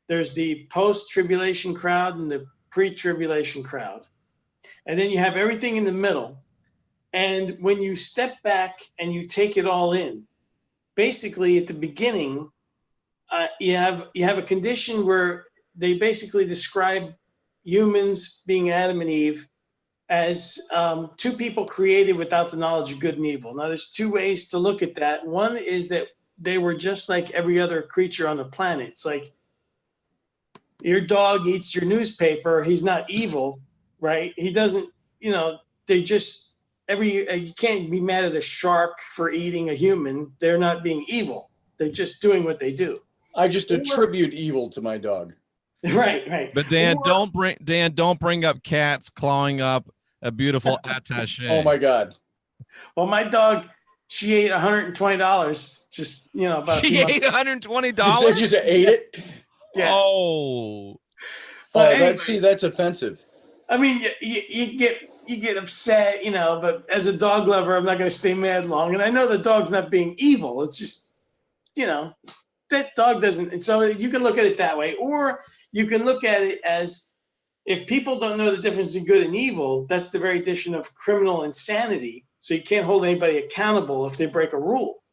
C: there's the post-tribulation crowd and the pre-tribulation crowd. And then you have everything in the middle. And when you step back and you take it all in, basically at the beginning, you have a condition where they basically describe humans, being Adam and Eve, as two people created without the knowledge of good and evil. Now, there's two ways to look at that. One is that they were just like every other creature on the planet. It's like your dog eats your newspaper. He's not evil, right? He doesn't, they just, you can't be mad at a shark for eating a human. They're not being evil. They're just doing what they do.
B: I just attribute evil to my dog.
C: Right.
A: But Dan, don't bring up cats clawing up a beautiful attaché.
B: Oh my God.
C: Well, my dog, she ate $120. Just about.
A: She ate $120.
B: She just ate it.
C: Yeah.
A: Oh.
C: But anyway,
B: that's offensive.
C: I mean, you get upset, but as a dog lover, I'm not going to stay mad long. And I know the dog's not being evil. It's just, that dog doesn't. And so you can look at it that way, or you can look at it as, if people don't know the difference between good and evil, that's the very definition of criminal insanity. So you can't hold anybody accountable if they break a rule,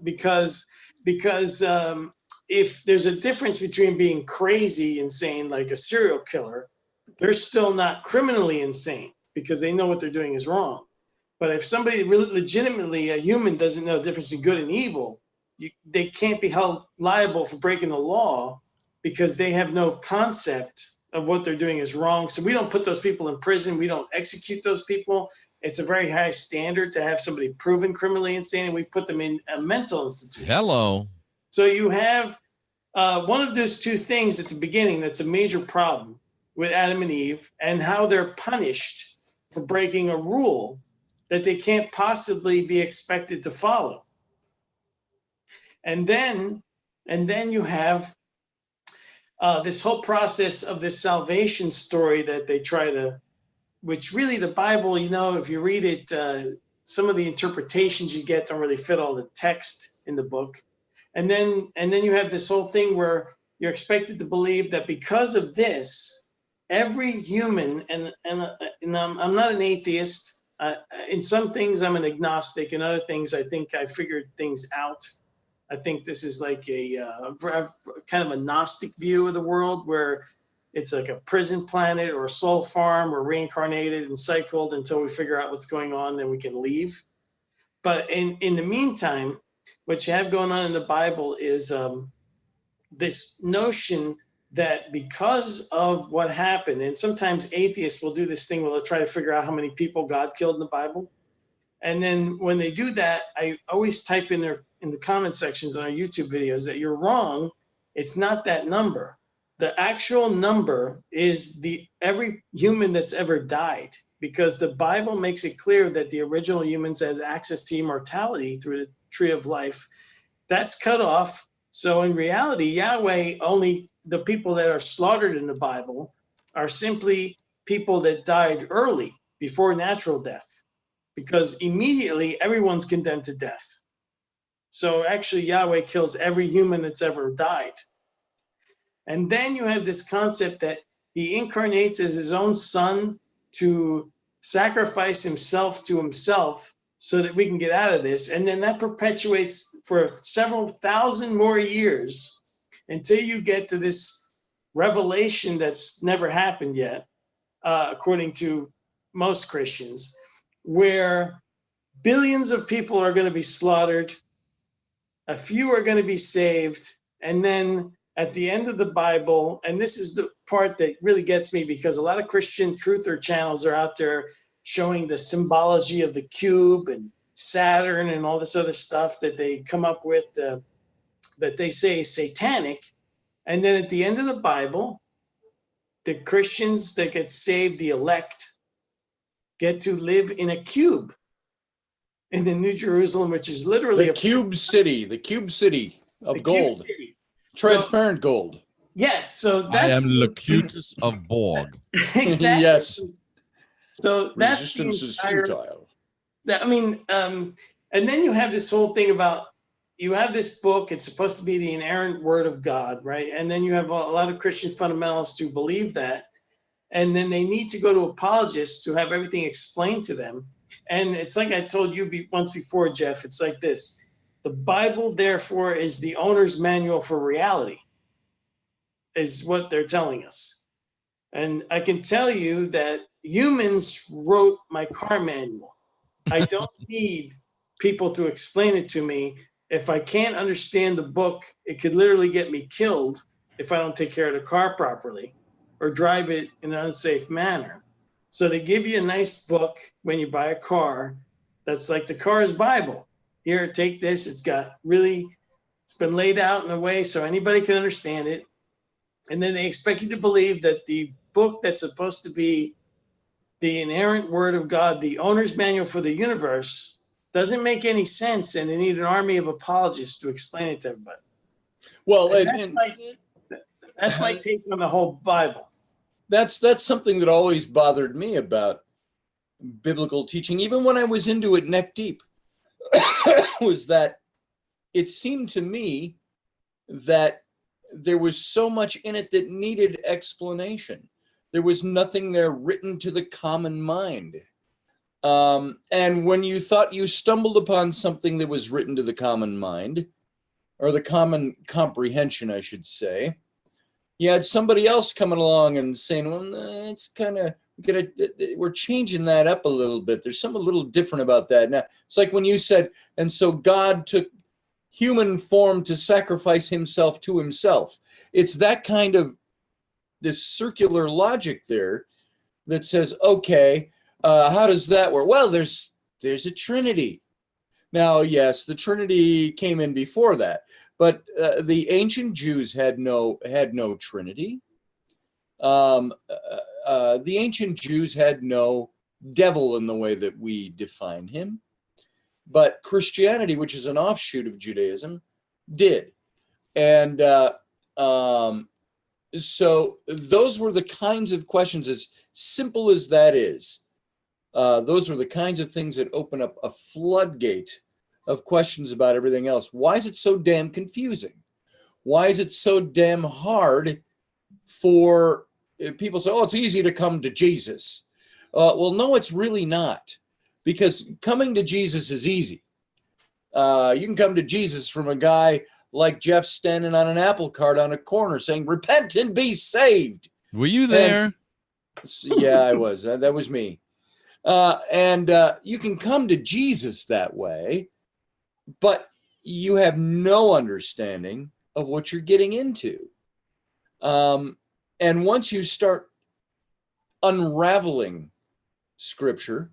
C: because if there's a difference between being crazy insane, like a serial killer, they're still not criminally insane because they know what they're doing is wrong. But if somebody really legitimately, a human, doesn't know the difference between good and evil, they can't be held liable for breaking the law because they have no concept of what they're doing is wrong. So we don't put those people in prison. We don't execute those people. It's a very high standard to have somebody proven criminally insane, and we put them in a mental institution.
A: Hello.
C: So you have one of those two things at the beginning that's a major problem with Adam and Eve, and how they're punished for breaking a rule that they can't possibly be expected to follow. And then you have this whole process of this salvation story that they try to, which really the Bible, if you read it, some of the interpretations you get don't really fit all the text in the book. And then you have this whole thing where you're expected to believe that because of this, every human, and I'm not an atheist. In some things, I'm an agnostic. In other things, I think I figured things out. I think this is like a kind of a Gnostic view of the world, where it's like a prison planet or a soul farm. We're reincarnated and cycled until we figure out what's going on, then we can leave. But in the meantime, what you have going on in the Bible is this notion that because of what happened, and sometimes atheists will do this thing where they'll try to figure out how many people God killed in the Bible. And then when they do that, I always type in the comment sections on our YouTube videos that you're wrong. It's not that number. The actual number is every human that's ever died, because the Bible makes it clear that the original humans had access to immortality through the tree of life. That's cut off. So in reality, Yahweh, only the people that are slaughtered in the Bible are simply people that died early, before natural death, because immediately everyone's condemned to death. So actually Yahweh kills every human that's ever died. And then you have this concept that he incarnates as his own son to sacrifice himself to himself so that we can get out of this. And then that perpetuates for several thousand more years until you get to this revelation that's never happened yet, according to most Christians, where billions of people are going to be slaughtered, a few are going to be saved, and then at the end of the Bible, and this is the part that really gets me, because a lot of Christian truther channels are out there showing the symbology of the cube and Saturn and all this other stuff that they come up with that they say is satanic. And then at the end of the Bible, the Christians that get saved, the elect, get to live in a cube in the New Jerusalem, which is literally
B: the cube city of gold, transparent gold.
C: Yeah, so that's
A: I am Locutus of Borg.
C: exactly.
B: Yes.
C: So that's
B: resistance is futile.
C: And then you have this whole thing about, you have this book, it's supposed to be the inerrant word of God, right? And then you have a lot of Christian fundamentalists who believe that. And then they need to go to apologists to have everything explained to them. And it's like I told you once before, Jeff, it's like this. The Bible, therefore, is the owner's manual for reality, is what they're telling us. And I can tell you that humans wrote my car manual. I don't need people to explain it to me. If I can't understand the book, it could literally get me killed if I don't take care of the car properly or drive it in an unsafe manner. So they give you a nice book when you buy a car that's like the car's Bible. Here, take this. It's been laid out in a way so anybody can understand it. And then they expect you to believe that the book that's supposed to be the inerrant word of God, the owner's manual for the universe, doesn't make any sense, and they need an army of apologists to explain it to everybody.
B: Well,
C: that's my take on the whole Bible.
B: That's something that always bothered me about biblical teaching, even when I was into it neck deep, was that it seemed to me that there was so much in it that needed explanation. There was nothing there written to the common mind. And when you thought you stumbled upon something that was written to the common mind, or the common comprehension, I should say, you had somebody else coming along and saying, well, it's kind of, we're changing that up a little bit. There's something a little different about that. Now, it's like when you said, and so God took human form to sacrifice himself to himself. It's that kind of this circular logic there that says, okay, how does that work? Well, there's a Trinity. Now, yes, the Trinity came in before that, but the ancient Jews had no Trinity. The ancient Jews had no devil in the way that we define him. But Christianity, which is an offshoot of Judaism, did. And so those were the kinds of questions, as simple as that is. Those are the kinds of things that open up a floodgate of questions about everything else. Why is it so damn confusing? Why is it so damn hard for people to say, oh, it's easy to come to Jesus? Well, no, it's really not. Because coming to Jesus is easy. You can come to Jesus from a guy like Jeff standing on an apple cart on a corner saying, repent and be saved.
A: Were you there?
B: Yeah, I was. That was me. And you can come to Jesus that way, but you have no understanding of what you're getting into. And once you start unraveling Scripture,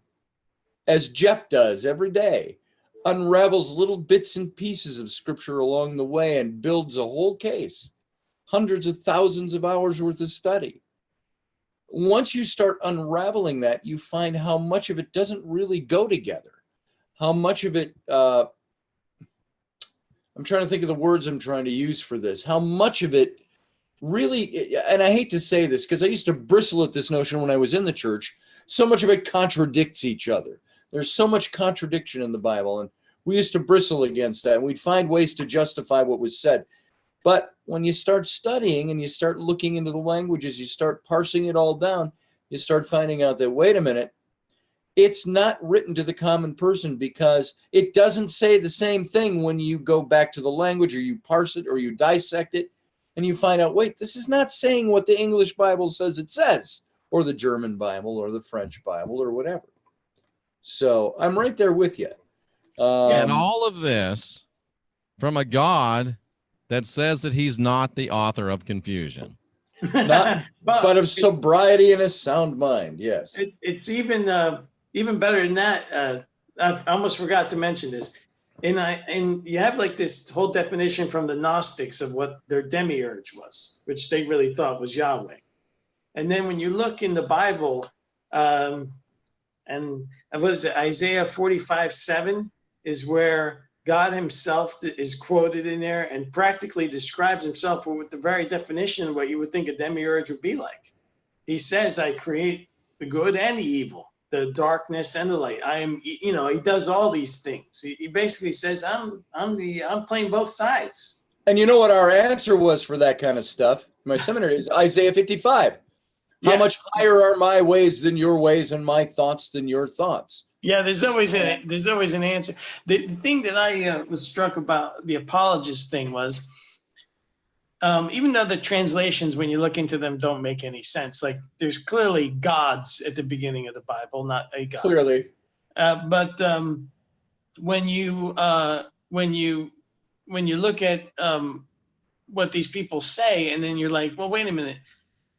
B: as Jeff does every day, unravels little bits and pieces of Scripture along the way and builds a whole case, hundreds of thousands of hours worth of study. Once you start unraveling that, you find how much of it doesn't really go together. How much of it, I'm trying to think of the words I'm trying to use for this, how much of it really, and I hate to say this because I used to bristle at this notion when I was in the church, so much of it contradicts each other. There's so much contradiction in the Bible, and we used to bristle against that. And we'd find ways to justify what was said. But when you start studying and you start looking into the languages, you start parsing it all down, you start finding out that, wait a minute, it's not written to the common person because it doesn't say the same thing when you go back to the language or you parse it or you dissect it, and you find out, wait, this is not saying what the English Bible says it says, or the German Bible or the French Bible or whatever. So I'm right there with you.
A: And all of this from a God that says that he's not the author of confusion.
B: Not, but of sobriety and a sound mind. Yes.
C: It's even better than that. I almost forgot to mention this. And you have like this whole definition from the Gnostics of what their demiurge was, which they really thought was Yahweh. And then when you look in the Bible, and what is it, Isaiah 45:7 is where God himself is quoted in there and practically describes himself with the very definition of what you would think a demiurge would be like. He says, I create the good and the evil, the darkness and the light. I am, he does all these things. He basically says, I'm playing both sides.
B: And you know what our answer was for that kind of stuff? My seminary is Isaiah 55. How much higher are my ways than your ways, and my thoughts than your thoughts?
C: Yeah, there's always an answer. The thing that I was struck about the apologist thing was, even though the translations, when you look into them, don't make any sense. Like there's clearly gods at the beginning of the Bible, not a God.
B: Clearly.
C: But when you look at what these people say, and then you're like, well, wait a minute.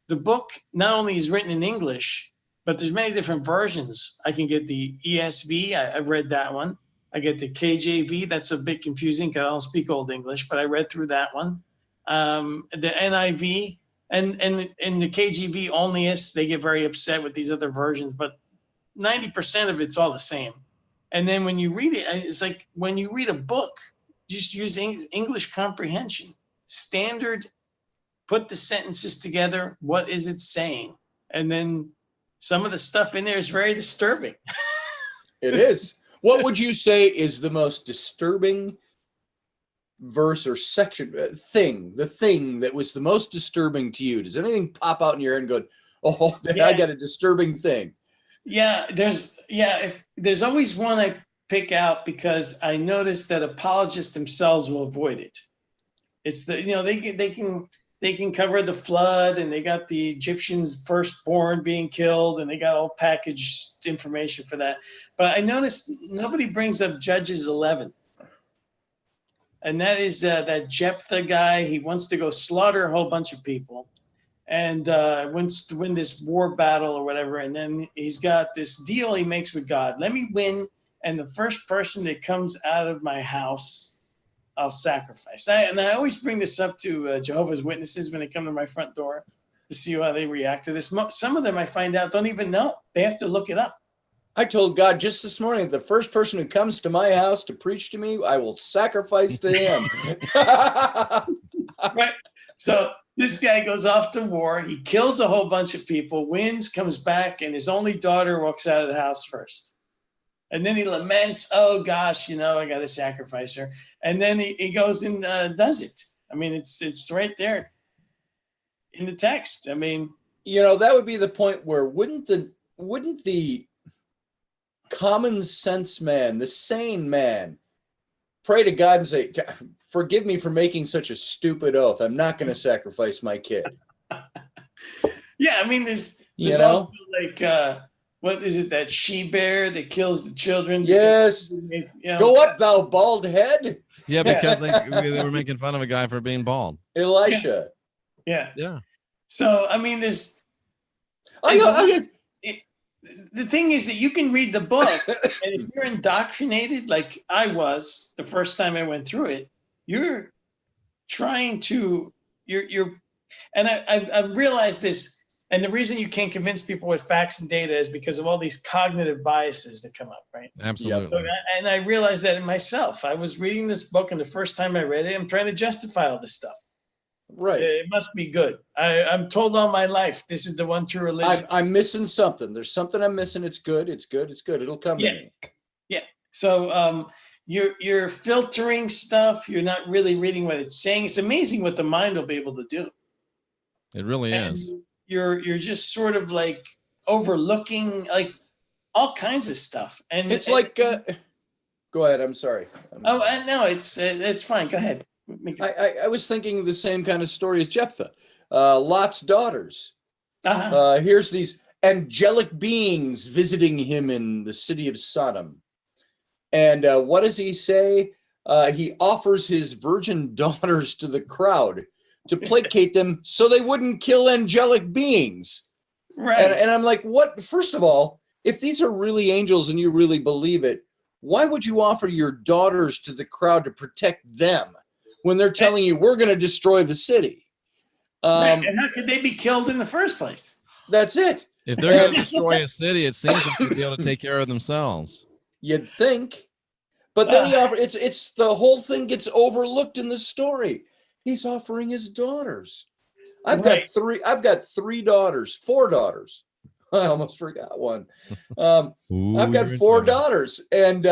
C: The book not only is written in English, but there's many different versions. I can get the ESV. I've read that one. I get the KJV. That's a bit confusing because I don't speak Old English, but I read through that one. The NIV and the KJV onlyists, they get very upset with these other versions, but 90% of it's all the same. And then when you read it, it's like when you read a book, just use English comprehension. Standard, put the sentences together. What is it saying? And then some of the stuff in there is very disturbing.
B: It is. What would you say is the most disturbing verse or section, the thing that was the most disturbing to you? Does anything pop out in your head and go, oh, yeah. I got a disturbing thing?
C: Yeah, there's always one I pick out because I notice that apologists themselves will avoid it. It's they can cover the flood, and they got the Egyptians' firstborn being killed, and they got all packaged information for that. But I noticed nobody brings up Judges 11. And that is that Jephthah guy. He wants to go slaughter a whole bunch of people and wants to win this war battle or whatever. And then he's got this deal he makes with God. Let me win, and the first person that comes out of my house, I'll sacrifice. I always bring this up to Jehovah's Witnesses when they come to my front door to see how they react to this. Some of them I find out don't even know. They have to look it up.
B: I told God just this morning, the first person who comes to my house to preach to me, I will sacrifice to him.
C: Right. So this guy goes off to war. He kills a whole bunch of people, wins, comes back, and his only daughter walks out of the house first. And then he laments, oh, gosh, I got to sacrifice her. And then he goes and does it. I mean, it's right there in the text. I mean,
B: that would be the point where wouldn't the common sense man, the sane man, pray to God and say, forgive me for making such a stupid oath. I'm not going to sacrifice my kid.
C: Yeah, I mean, there's also like, what is it, that she-bear that kills the children?
B: Yes. Go up, thou bald head.
A: Yeah, because they were making fun of a guy for being bald.
B: Elisha.
C: Yeah. So, I mean, the thing is that you can read the book, and if you're indoctrinated, like I was the first time I went through it, you're trying to, and I've realized this. And the reason you can't convince people with facts and data is because of all these cognitive biases that come up, right?
A: Absolutely.
C: So, and I realized that in myself. I was reading this book, and the first time I read it, I'm trying to justify all this stuff.
B: Right.
C: It must be good. I'm told all my life, this is the one true religion.
B: I'm missing something. There's something I'm missing. It's good. It's good. It's good. It'll come to me.
C: Yeah. So you're filtering stuff. You're not really reading what it's saying. It's amazing what the mind will be able to do.
A: It really is.
C: You're just sort of like overlooking like all kinds of stuff, and
B: it's like go ahead. I'm sorry.
C: No, it's fine. Go ahead.
B: I was thinking the same kind of story as Jephthah. Lot's daughters. Here's these angelic beings visiting him in the city of Sodom, and what does he say? he offers his virgin daughters to the crowd to placate them so they wouldn't kill angelic beings.
C: Right.
B: And I'm like, what? First of all, if these are really angels and you really believe it, why would you offer your daughters to the crowd to protect them when they're telling you we're going to destroy the city?
C: Right. And how could they be killed in the first place?
B: That's it.
A: If they're going to destroy a city, it seems like they'd be able to take care of themselves.
B: You'd think. But then he offers, it's the whole thing gets overlooked in the story. He's offering his daughters. I've got three daughters, 4 daughters. I almost forgot one. I've got 4 daughters, and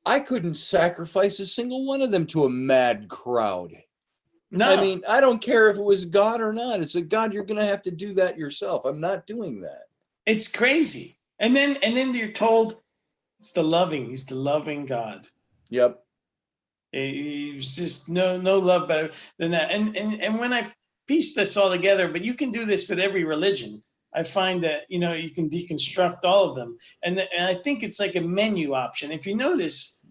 B: I couldn't sacrifice a single one of them to a mad crowd.
C: No.
B: I mean, I don't care if it was God or not. It's a God, you're going to have to do that yourself. I'm not doing that.
C: It's crazy. And then you're told he's the loving God.
B: Yep.
C: It's just no love better than that. And when I piece this all together, but you can do this with every religion. I find that, you can deconstruct all of them. And I think it's like a menu option. If you notice,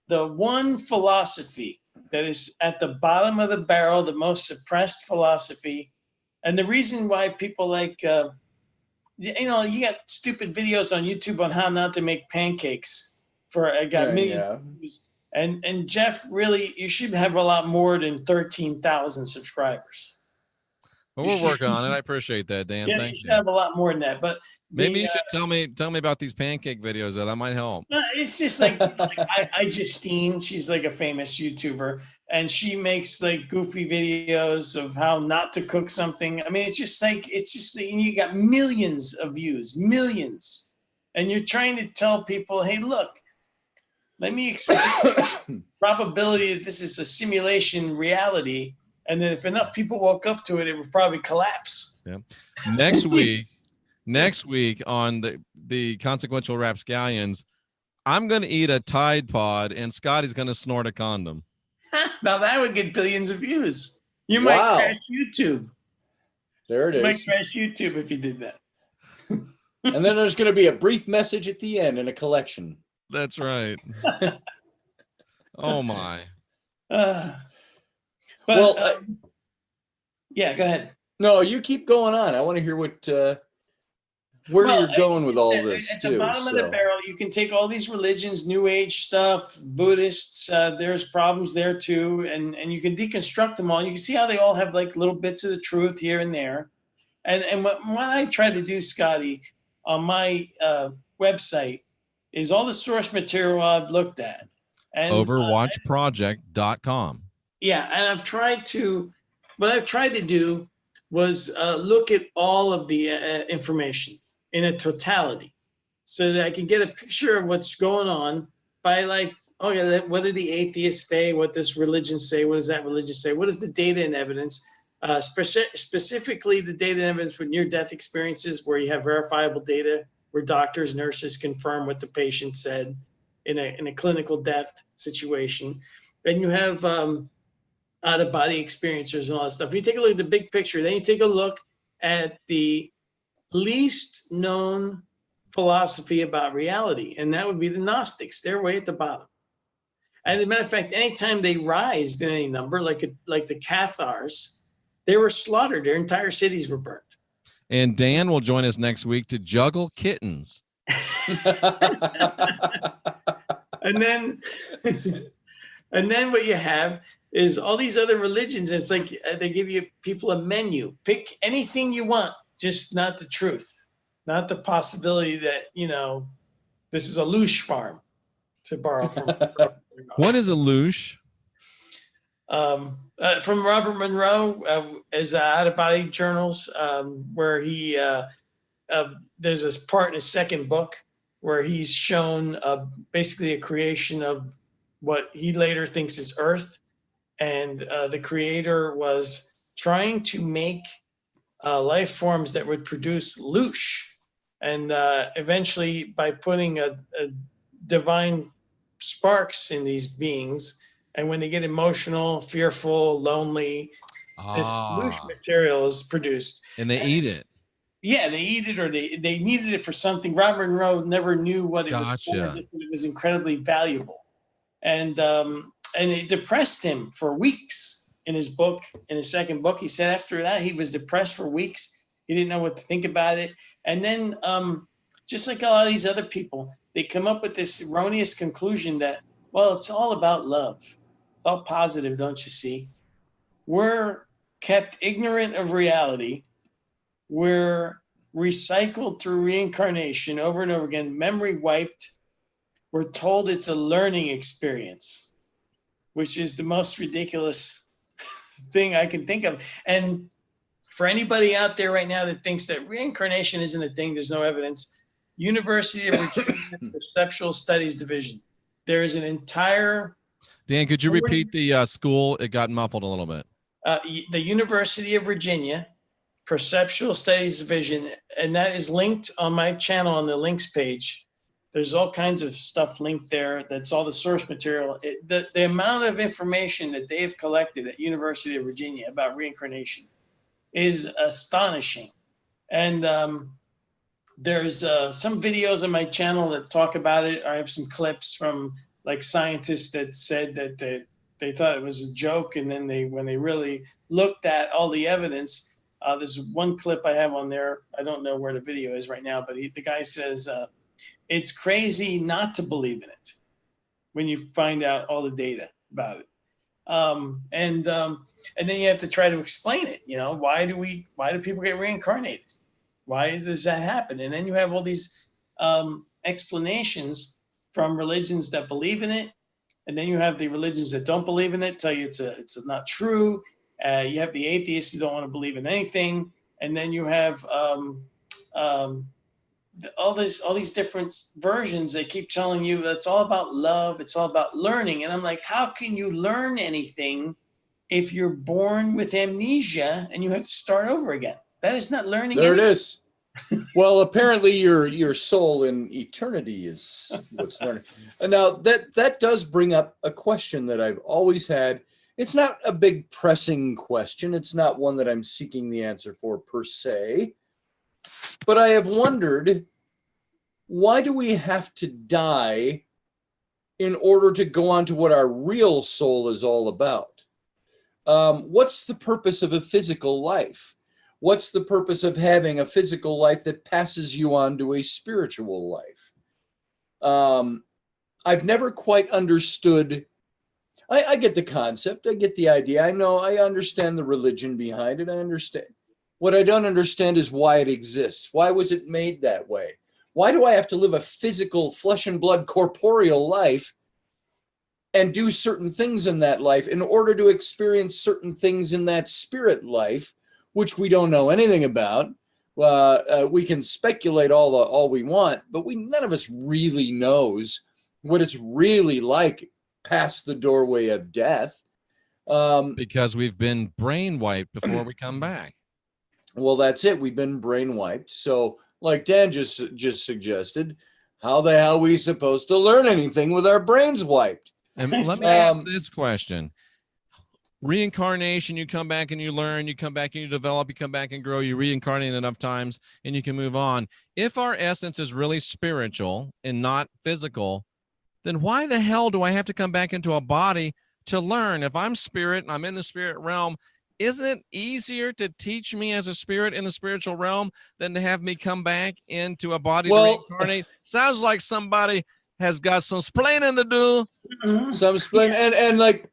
C: the one philosophy that is at the bottom of the barrel, the most suppressed philosophy, and the reason why people like, you got stupid videos on YouTube on how not to make pancakes I got millions views. And Jeff, really, you should have a lot more than 13,000 subscribers.
A: Well, we're working on it. I appreciate that, Dan.
C: Yeah,
A: Thank
C: you should have a lot more than that. But
A: maybe you should tell me about these pancake videos, though. That might help.
C: It's just like Justine. She's like a famous YouTuber, and she makes like goofy videos of how not to cook something. I mean, it's just you got millions of views, millions, and you're trying to tell people, hey, look, let me explain probability that this is a simulation reality. And then if enough people woke up to it, it would probably collapse.
A: Yeah. Next week on the Consequential Rapscallions, I'm going to eat a Tide Pod and Scotty's going to snort a condom.
C: Now that would get billions of views. You might crash YouTube.
B: There it is.
C: You might crash YouTube if you did that.
B: And then there's going to be a brief message at the end in a collection.
A: That's right. Oh, my.
C: Yeah, go ahead.
B: No, you keep going on. I want to hear where you're going with all this.
C: At the bottom of the barrel, you can take all these religions, New Age stuff, Buddhists. There's problems there too, and you can deconstruct them all. You can see how they all have like little bits of the truth here and there. And what I try to do, Scotty, on my website is all the source material I've looked at. And
A: Overwatchproject.com.
C: Yeah, and what I've tried to do was look at all of the information in a totality so that I can get a picture of what's going on by like, what do the atheists say? What does religion say? What does that religion say? What is the data and evidence? Specifically the data and evidence for near-death experiences where you have verifiable data, where doctors, nurses confirm what the patient said in a clinical death situation. And you have out-of-body experiencers and all that stuff. You take a look at the big picture, then you take a look at the least known philosophy about reality, and that would be the Gnostics. They're way at the bottom. And as a matter of fact, anytime they rise in any number, like the Cathars, they were slaughtered. Their entire cities were burnt.
A: And Dan will join us next week to juggle kittens.
C: And then what you have is all these other religions. It's like they give you people a menu. Pick anything you want, just not the truth, not the possibility that, this is a loosh farm, to borrow from.
A: What is a loosh?
C: From Robert Monroe, as out-of-body journals, where he there's this part in his second book where he's shown basically a creation of what he later thinks is Earth. And the creator was trying to make life forms that would produce loosh. And eventually, by putting a divine sparks in these beings, and when they get emotional, fearful, lonely, this loosh material is produced.
A: And they eat it.
C: Yeah, they eat it, or they needed it for something. Robert Monroe never knew what it was for, just that it was incredibly valuable. and it depressed him for weeks. In his book, in his second book, he said after that he was depressed for weeks. He didn't know what to think about it. And then, just like a lot of these other people, they come up with this erroneous conclusion that, well, it's all about love. It's all positive, don't you see? We're kept ignorant of reality. We're recycled through reincarnation over and over again, memory wiped. We're told it's a learning experience, which is the most ridiculous thing I can think of. And for anybody out there right now that thinks that reincarnation isn't a thing, there's no evidence, University of Virginia Perceptual Studies Division, there is an entire...
A: Dan, could you repeat the school? It got muffled a little bit.
C: The University of Virginia Perceptual Studies Division, and that is linked on my channel on the links page. There's all kinds of stuff linked there. That's all the source material. The amount of information that they have collected at University of Virginia about reincarnation is astonishing. And there's some videos on my channel that talk about it. I have some clips from like scientists that said that they thought it was a joke, and then when they really looked at all the evidence, there's one clip I have on there. I don't know where the video is right now, but the guy says it's crazy not to believe in it when you find out all the data about it. And then you have to try to explain it. You know, why do people get reincarnated? Why does that happen? And then you have all these explanations from religions that believe in it, and then you have the religions that don't believe in it, tell you it's not true. You have the atheists who don't want to believe in anything, and then you have all these different versions. They keep telling you it's all about love, it's all about learning, and I'm like, how can you learn anything if you're born with amnesia and you have to start over again? That is not learning.
B: There anything. It is. Well, apparently your soul in eternity is what's learning. And now that does bring up a question that I've always had. It's not a big pressing question. It's not one that I'm seeking the answer for per se. But I have wondered, why do we have to die in order to go on to what our real soul is all about? What's the purpose of a physical life? What's the purpose of having a physical life that passes you on to a spiritual life? I've never quite understood. I get the concept. I get the idea. I understand the religion behind it. I understand. What I don't understand is why it exists. Why was it made that way? Why do I have to live a physical, flesh and blood, corporeal life and do certain things in that life in order to experience certain things in that spirit life, which we don't know anything about? We can speculate all we want, but none of us really knows what it's really like past the doorway of death.
A: Because we've been brain wiped before we come back.
B: Well, that's it. We've been brain wiped. So like Dan just suggested, how the hell are we supposed to learn anything with our brains wiped?
A: And let me ask this question. Reincarnation, you come back and you learn, you come back and you develop, you come back and grow, you reincarnate enough times and you can move on. If our essence is really spiritual and not physical, then why the hell do I have to come back into a body to learn? If I'm spirit and I'm in the spirit realm, isn't it easier to teach me as a spirit in the spiritual realm than to have me come back into a body to reincarnate? Sounds like somebody has got some splaining to do.
B: Some splaining, and like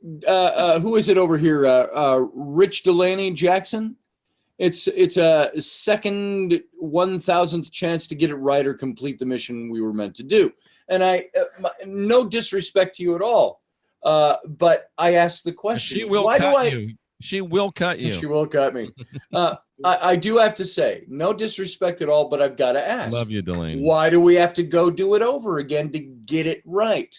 B: who is it over here? Rich Delaney Jackson. It's a second 1,000th chance to get it right or complete the mission we were meant to do. And no disrespect to you at all, but I asked the question.
A: She will cut you. She will cut you.
B: She will cut me. I do have to say, no disrespect at all, but I've got to ask.
A: Love you, Delaney.
B: Why do we have to go do it over again to get it right?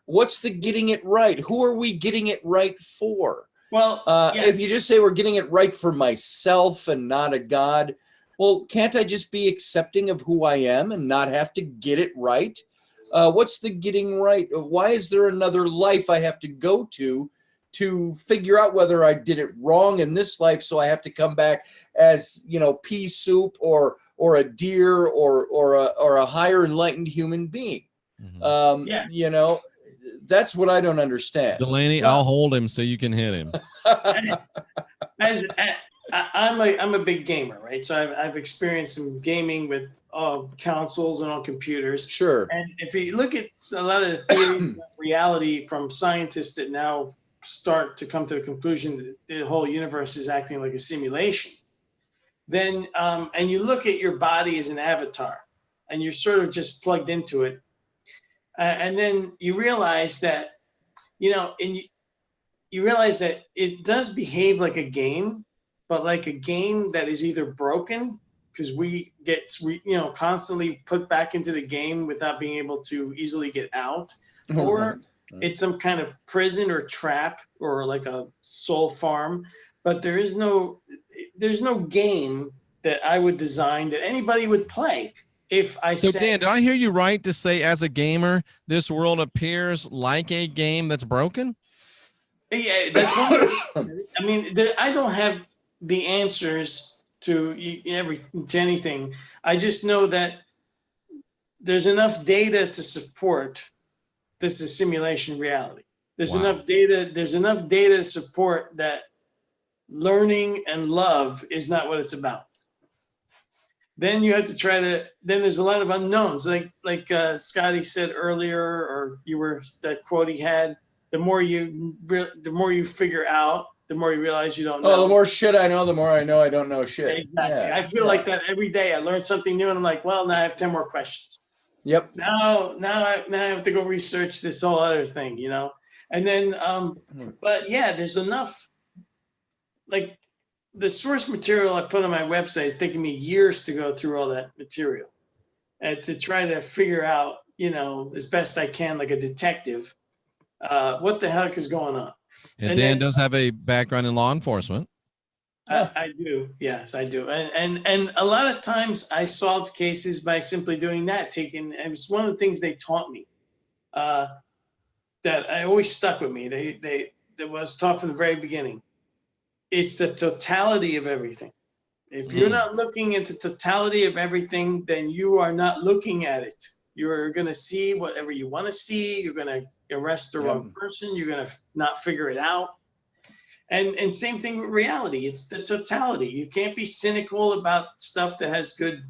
B: What's the getting it right? Who are we getting it right for?
C: Well,
B: if you just say we're getting it right for myself and not a God, well, can't I just be accepting of who I am and not have to get it right? What's the getting right? Why is there another life I have to go to figure out whether I did it wrong in this life? So I have to come back as, pea soup or a deer or a higher enlightened human being.
A: Mm-hmm.
B: that's what I don't understand.
A: Delaney, I'll hold him so you can hit him.
C: I'm a big gamer, right? So I've experienced some gaming with consoles and on computers.
B: Sure.
C: And if you look at a lot of the theories of reality from scientists that now start to come to the conclusion that the whole universe is acting like a simulation, then and you look at your body as an avatar, and you're sort of just plugged into it, and then you realize that, you realize that it does behave like a game, but like a game that is either broken because we constantly put back into the game without being able to easily get out, or it's some kind of prison or trap or like a soul farm. But there's no game that I would design that anybody would play. If I
A: So
C: said,
A: Dan, did I hear you right to say, as a gamer, this world appears like a game that's broken?
C: yeah, that's one. I mean, I don't have the answers to anything. I just know that there's enough data to support this is simulation reality. There's enough data. There's enough data to support that learning and love is not what it's about. Then you have to then there's a lot of unknowns, like Scotty said earlier, or that quote he had, the more you figure out, the more you realize you don't know.
B: Oh, the more shit I know, the more I know I don't know shit.
C: Exactly.
B: Yeah.
C: I feel like that every day. I learn something new, and I'm like, well, now I have 10 more questions.
B: Yep.
C: Now I have to go research this whole other thing, And then, but yeah, there's enough. Like the source material I put on my website is taking me years to go through all that material, and to try to figure out, as best I can, like a detective, what the heck is going on.
A: And Dan does have a background in law enforcement.
C: I do. Yes, I do. And a lot of times I solved cases by simply doing that. And it's one of the things they taught me that I always stuck with me. That was taught from the very beginning. It's the totality of everything. If you're not looking at the totality of everything, then you are not looking at it. You're going to see whatever you want to see. You're going to arrest the wrong person. You're going to not figure it out. And same thing with reality. It's the totality. You can't be cynical about stuff that has good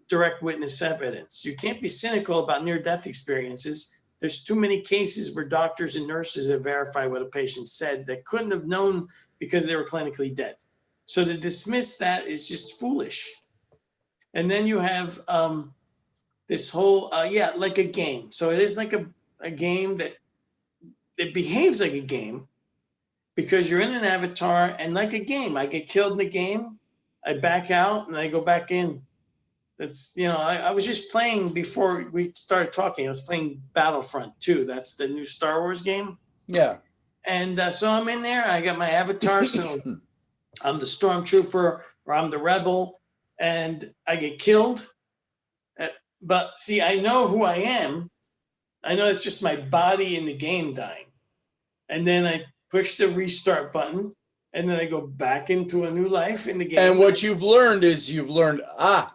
C: direct witness evidence. You can't be cynical about near-death experiences. There's too many cases where doctors and nurses have verified what a patient said that couldn't have known because they were clinically dead. So to dismiss that is just foolish. And then you have this whole, like a game. So it is like a game that it behaves like a game, because you're in an avatar, and like a game, I get killed in the game, I back out and I go back in. That's, I was just playing before we started talking. I was playing Battlefront 2. That's the new Star Wars game.
B: Yeah.
C: And so I'm in there. I got my avatar. So I'm the stormtrooper or I'm the rebel, and I get killed. But see, I know who I am. I know it's just my body in the game dying. And then I push the restart button, and then I go back into a new life in the game.
B: And what you've learned,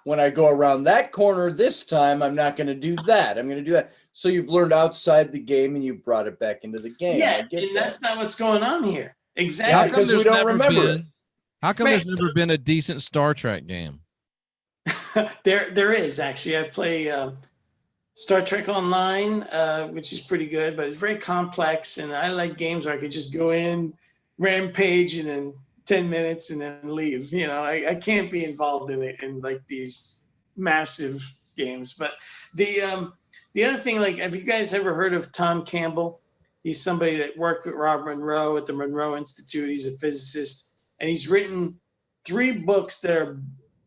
B: when I go around that corner this time, I'm not going to do that. I'm going to do that. So you've learned outside the game, and you brought it back into the game.
C: Yeah, and that's not what's going on here. Exactly.
B: Yeah, because we don't remember it.
A: How come there's never been a decent Star Trek game?
C: There is, actually. I play Star Trek Online, which is pretty good, but it's very complex, and I like games where I could just go in, rampage, and then 10 minutes and then leave. I can't be involved in it in like these massive games. But the other thing, like, have you guys ever heard of Tom Campbell? He's somebody that worked with Rob Monroe at the Monroe Institute. He's a physicist, and he's written 3 books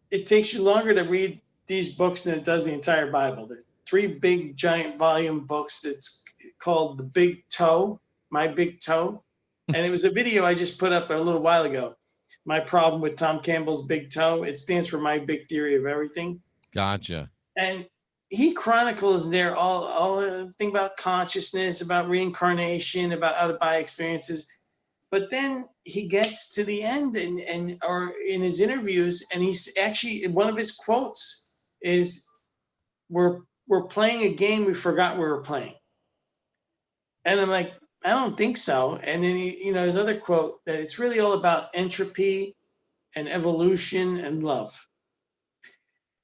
C: it takes you longer to read these books than it does the entire Bible. They're 3 big giant volume books that's called The Big Toe, My Big Toe. And it was a video I just put up a little while ago. My problem with Tom Campbell's Big Toe. It stands for My Big Theory of Everything.
A: Gotcha.
C: And he chronicles there all the thing about consciousness, about reincarnation, about out-of-body experiences. But then he gets to the end or in his interviews, and he's actually, one of his quotes is, we're playing a game we forgot we were playing. And I'm like, I don't think so. And then his other quote that it's really all about entropy and evolution and love.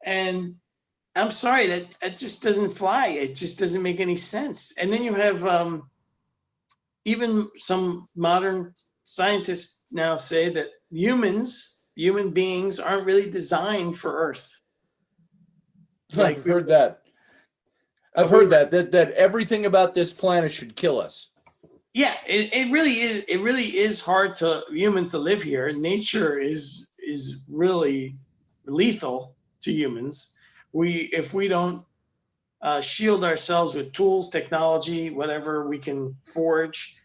C: And I'm sorry, that just doesn't fly. It just doesn't make any sense. And then you have even some modern scientists now say that human beings aren't really designed for Earth.
B: Like I've heard that. I've heard that everything about this planet should kill us.
C: Yeah, it really is. It really is hard to humans to live here. Nature is really lethal to humans. If we don't shield ourselves with tools, technology, whatever we can forge,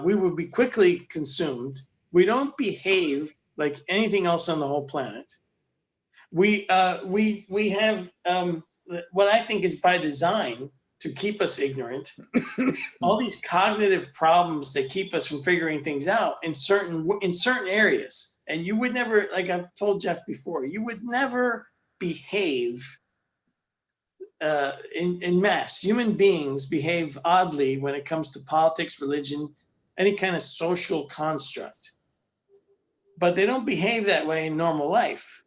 C: we would be quickly consumed. We don't behave like anything else on the whole planet. We have what I think is by design to keep us ignorant. All these cognitive problems that keep us from figuring things out in certain areas. And you would never, like I've told Jeff before, you would never behave in mass. Human beings behave oddly when it comes to politics, religion, any kind of social construct. But they don't behave that way in normal life.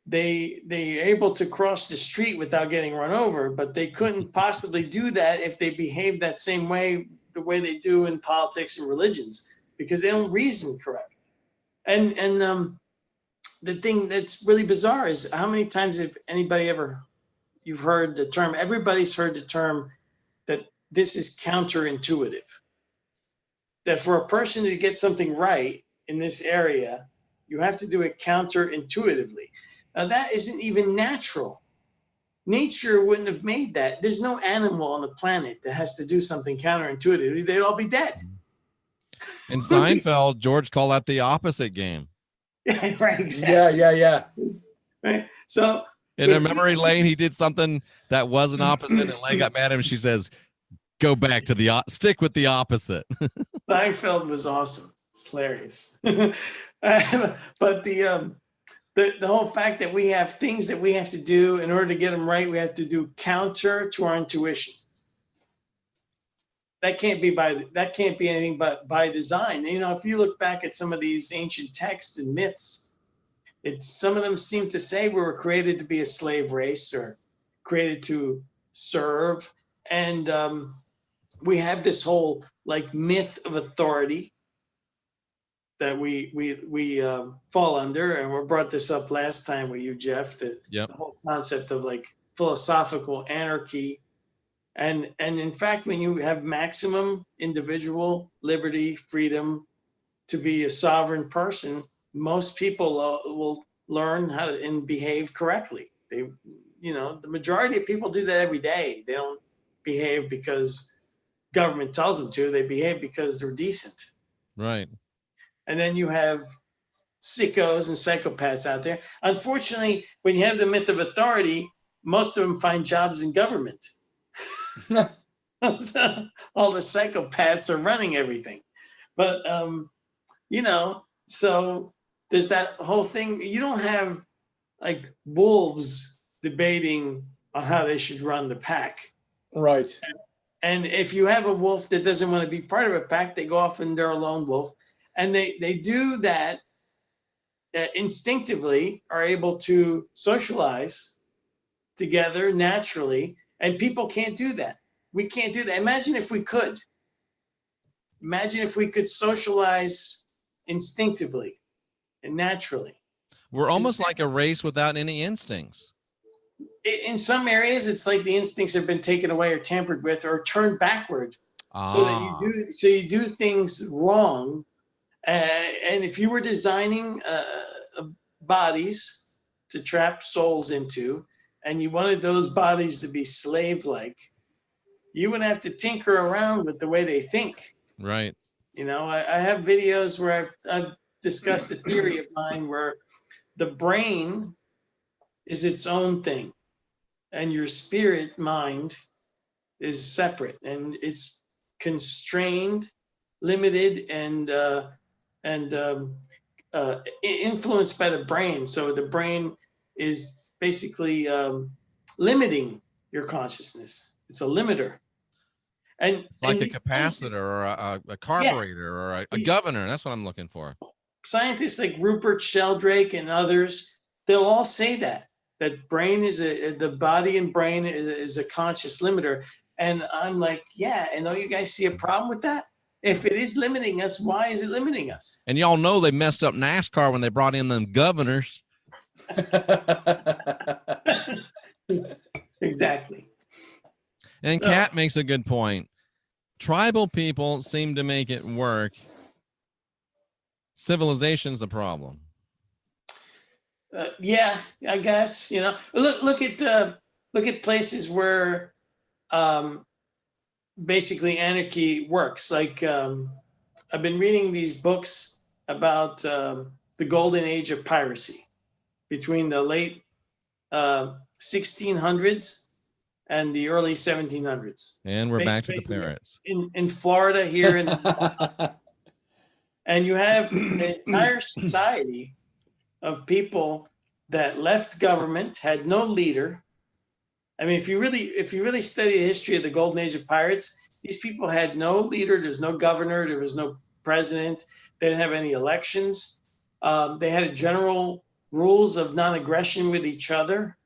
C: They're able to cross the street without getting run over, but they couldn't possibly do that if they behave that same way, the way they do in politics and religions, because they don't reason correctly. And the thing that's really bizarre is how many times have anybody you've heard the term, everybody's heard the term that this is counterintuitive. That for a person to get something right in this area, you have to do it counterintuitively. Now that isn't even natural. Nature wouldn't have made that. There's no animal on the planet that has to do something counterintuitively. They'd all be dead.
A: In Seinfeld, George called that the opposite game.
C: Yeah, right, exactly.
B: Yeah.
C: Right. So
A: in a memory lane, he did something that wasn't opposite, and Lane got mad at him. She says, "Go back to stick with the opposite."
C: Seinfeld was awesome. It's hilarious. But the whole fact that we have things that we have to do in order to get them right, we have to do counter to our intuition. That can't be anything but by design. If you look back at some of these ancient texts and myths, some of them seem to say we were created to be a slave race or created to serve. And we have this whole like myth of authority that we fall under. And we brought this up last time with you, Jeff, the whole concept of like philosophical anarchy. And in fact, when you have maximum individual liberty, freedom to be a sovereign person, most people will learn how to and behave correctly. The majority of people do that every day. They don't behave because government tells them to. They behave because they're decent.
A: Right.
C: And then you have sickos and psychopaths out there. Unfortunately, when you have the myth of authority, most of them find jobs in government. So, all the psychopaths are running everything. But, so there's that whole thing. You don't have like wolves debating on how they should run the pack.
B: Right.
C: And if you have a wolf that doesn't want to be part of a pack, they go off and they're a lone wolf. And they do that instinctively, are able to socialize together naturally. And people can't do that. We can't do that. Imagine if we could. Imagine if we could socialize instinctively and naturally.
A: We're almost like a race without any instincts.
C: In some areas, it's like the instincts have been taken away or tampered with or turned backward, so that you do things wrong. And if you were designing bodies to trap souls into, and you wanted those bodies to be slave-like, you would have to tinker around with the way they think.
A: Right.
C: I have videos where I've discussed a theory of mine where the brain is its own thing, and your spirit mind is separate, and it's constrained, limited, and influenced by the brain. So the brain is basically limiting your consciousness. It's a limiter. And
A: It's like
C: and
A: a
C: these
A: capacitor or a carburetor or a governor. That's what I'm looking for.
C: scientists like Rupert Sheldrake and others, they'll all say that brain is the body and brain is a conscious limiter. And I'm like, yeah, and don't you guys see a problem with that? If it is limiting us, why is it limiting us?
A: And y'all know they messed up NASCAR when they brought in them governors.
C: Exactly.
A: And
C: So-
A: Kat makes a good point. Tribal people seem to make it work. Civilization's the problem.
C: Yeah, I guess, you know, look at places where basically anarchy works. Like I've been reading these books about the golden age of piracy between the late 1600s and the early 1700s.
A: And we're back to the
C: Basically,
A: parrots.
C: in Florida here, and you have an entire society of people that left government, had no leader. I mean, if you really study the history of the golden age of pirates, these people had no leader. There's no governor. There was no president. They didn't have any elections. They had general rules of non-aggression with each other.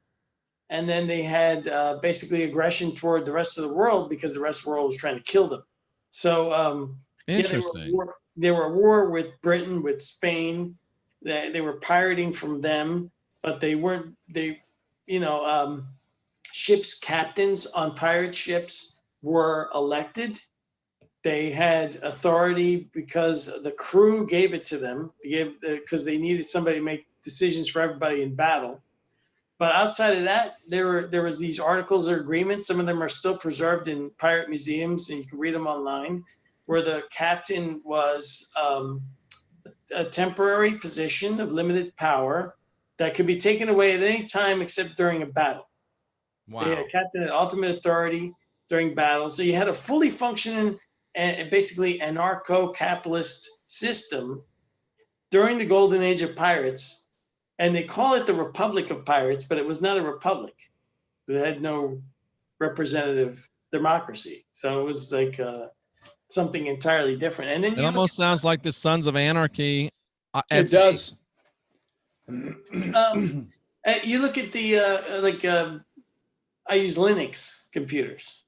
C: And then they had basically aggression toward the rest of the world because the rest of the world was trying to kill them. So
A: Interesting.
C: they were at war with Britain, with Spain. They were pirating from them, but they weren't. Ships captains on pirate ships were elected. They had authority because the crew gave it to them. Because they needed somebody to make decisions for everybody in battle. But outside of that, there was these articles of agreement. Some of them are still preserved in pirate museums, and you can read them online, where the captain was a temporary position of limited power that could be taken away at any time except during a battle.
A: Wow.
C: The captain had ultimate authority during battle. So you had a fully functioning and basically anarcho-capitalist system during the golden age of pirates. And they call it the Republic of Pirates, but it was not a republic. It had no representative democracy. So it was like something entirely different. And then
A: it almost sounds like the Sons of Anarchy.
B: It does.
C: You look at the I use Linux computers.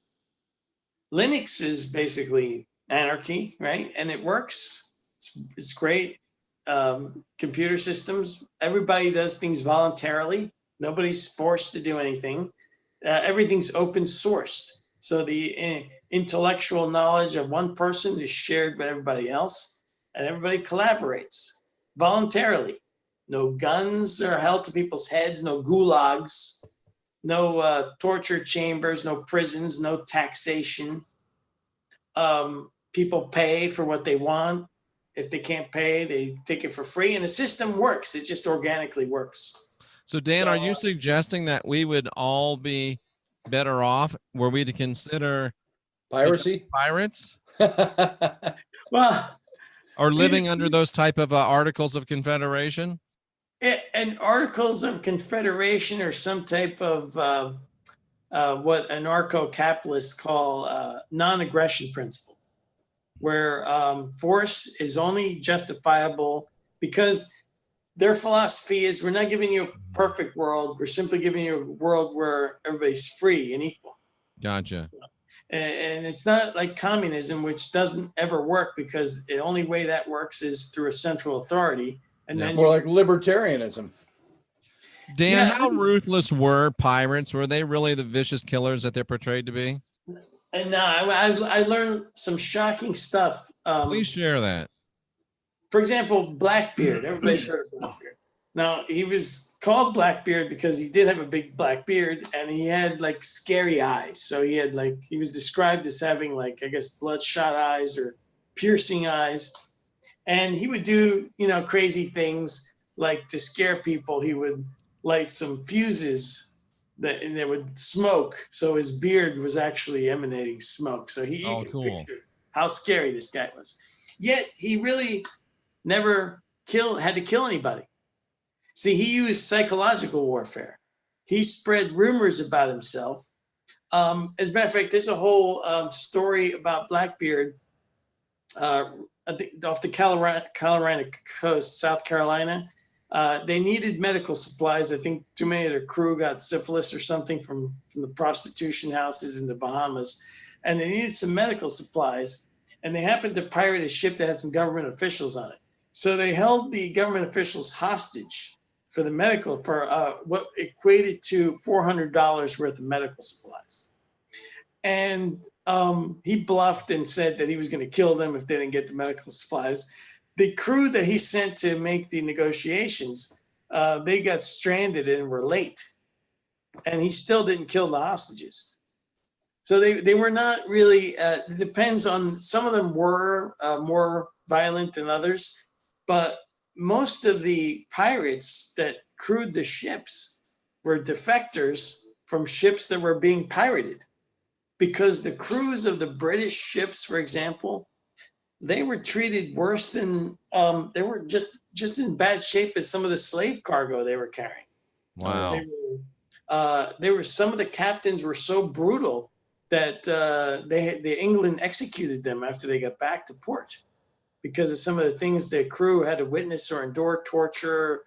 C: Linux is basically anarchy, right? And it works. It's great. Computer systems, everybody does things voluntarily. Nobody's forced to do anything. Everything's open sourced. So the intellectual knowledge of one person is shared with everybody else, and everybody collaborates voluntarily. No guns are held to people's heads, no gulags, no torture chambers, no prisons, no taxation. People pay for what they want. If they can't pay, they take it for free. And the system works. It just organically works.
A: So, Dan, are you suggesting that we would all be better off were we to consider
B: piracy?
A: Pirates?
C: Well,
A: or living under those type of articles of confederation?
C: And articles of confederation or some type of what anarcho-capitalists call non-aggression principle, where force is only justifiable because their philosophy is we're not giving you a perfect world. We're simply giving you a world where everybody's free and equal.
A: Gotcha.
C: And it's not like communism, which doesn't ever work because the only way that works is through a central authority. And then
B: more like libertarianism.
A: Dan, how ruthless were pirates? Were they really the vicious killers that they're portrayed to be?
C: And I learned some shocking stuff.
A: Please share that.
C: For example, Blackbeard. Everybody's heard of Blackbeard. Now, he was called Blackbeard because he did have a big black beard and he had like scary eyes. So he was described as having like, I guess, bloodshot eyes or piercing eyes. And he would do, crazy things like to scare people. He would light some fuses that would smoke. So his beard was actually emanating smoke. So he could picture how scary this guy was. Yet he really never had to kill anybody. See, he used psychological warfare. He spread rumors about himself As a matter of fact, there's a whole story about Blackbeard. I think off the Carolina coast, South Carolina. They needed medical supplies. I think too many of their crew got syphilis or something from the prostitution houses in the Bahamas, and they needed some medical supplies. And they happened to pirate a ship that had some government officials on it. So they held the government officials hostage for the medical, for what equated to $400 worth of medical supplies. And he bluffed and said that he was going to kill them if they didn't get the medical supplies. The crew that he sent to make the negotiations, they got stranded and were late. And he still didn't kill the hostages. So they were not really, it depends on, some of them were more violent than others, but most of the pirates that crewed the ships were defectors from ships that were being pirated. Because the crews of the British ships, for example, they were treated worse than, they were just in bad shape as some of the slave cargo they were carrying.
A: Wow.
C: They were some of the captains were so brutal that the England executed them after they got back to port because of some of the things the crew had to witness or endure torture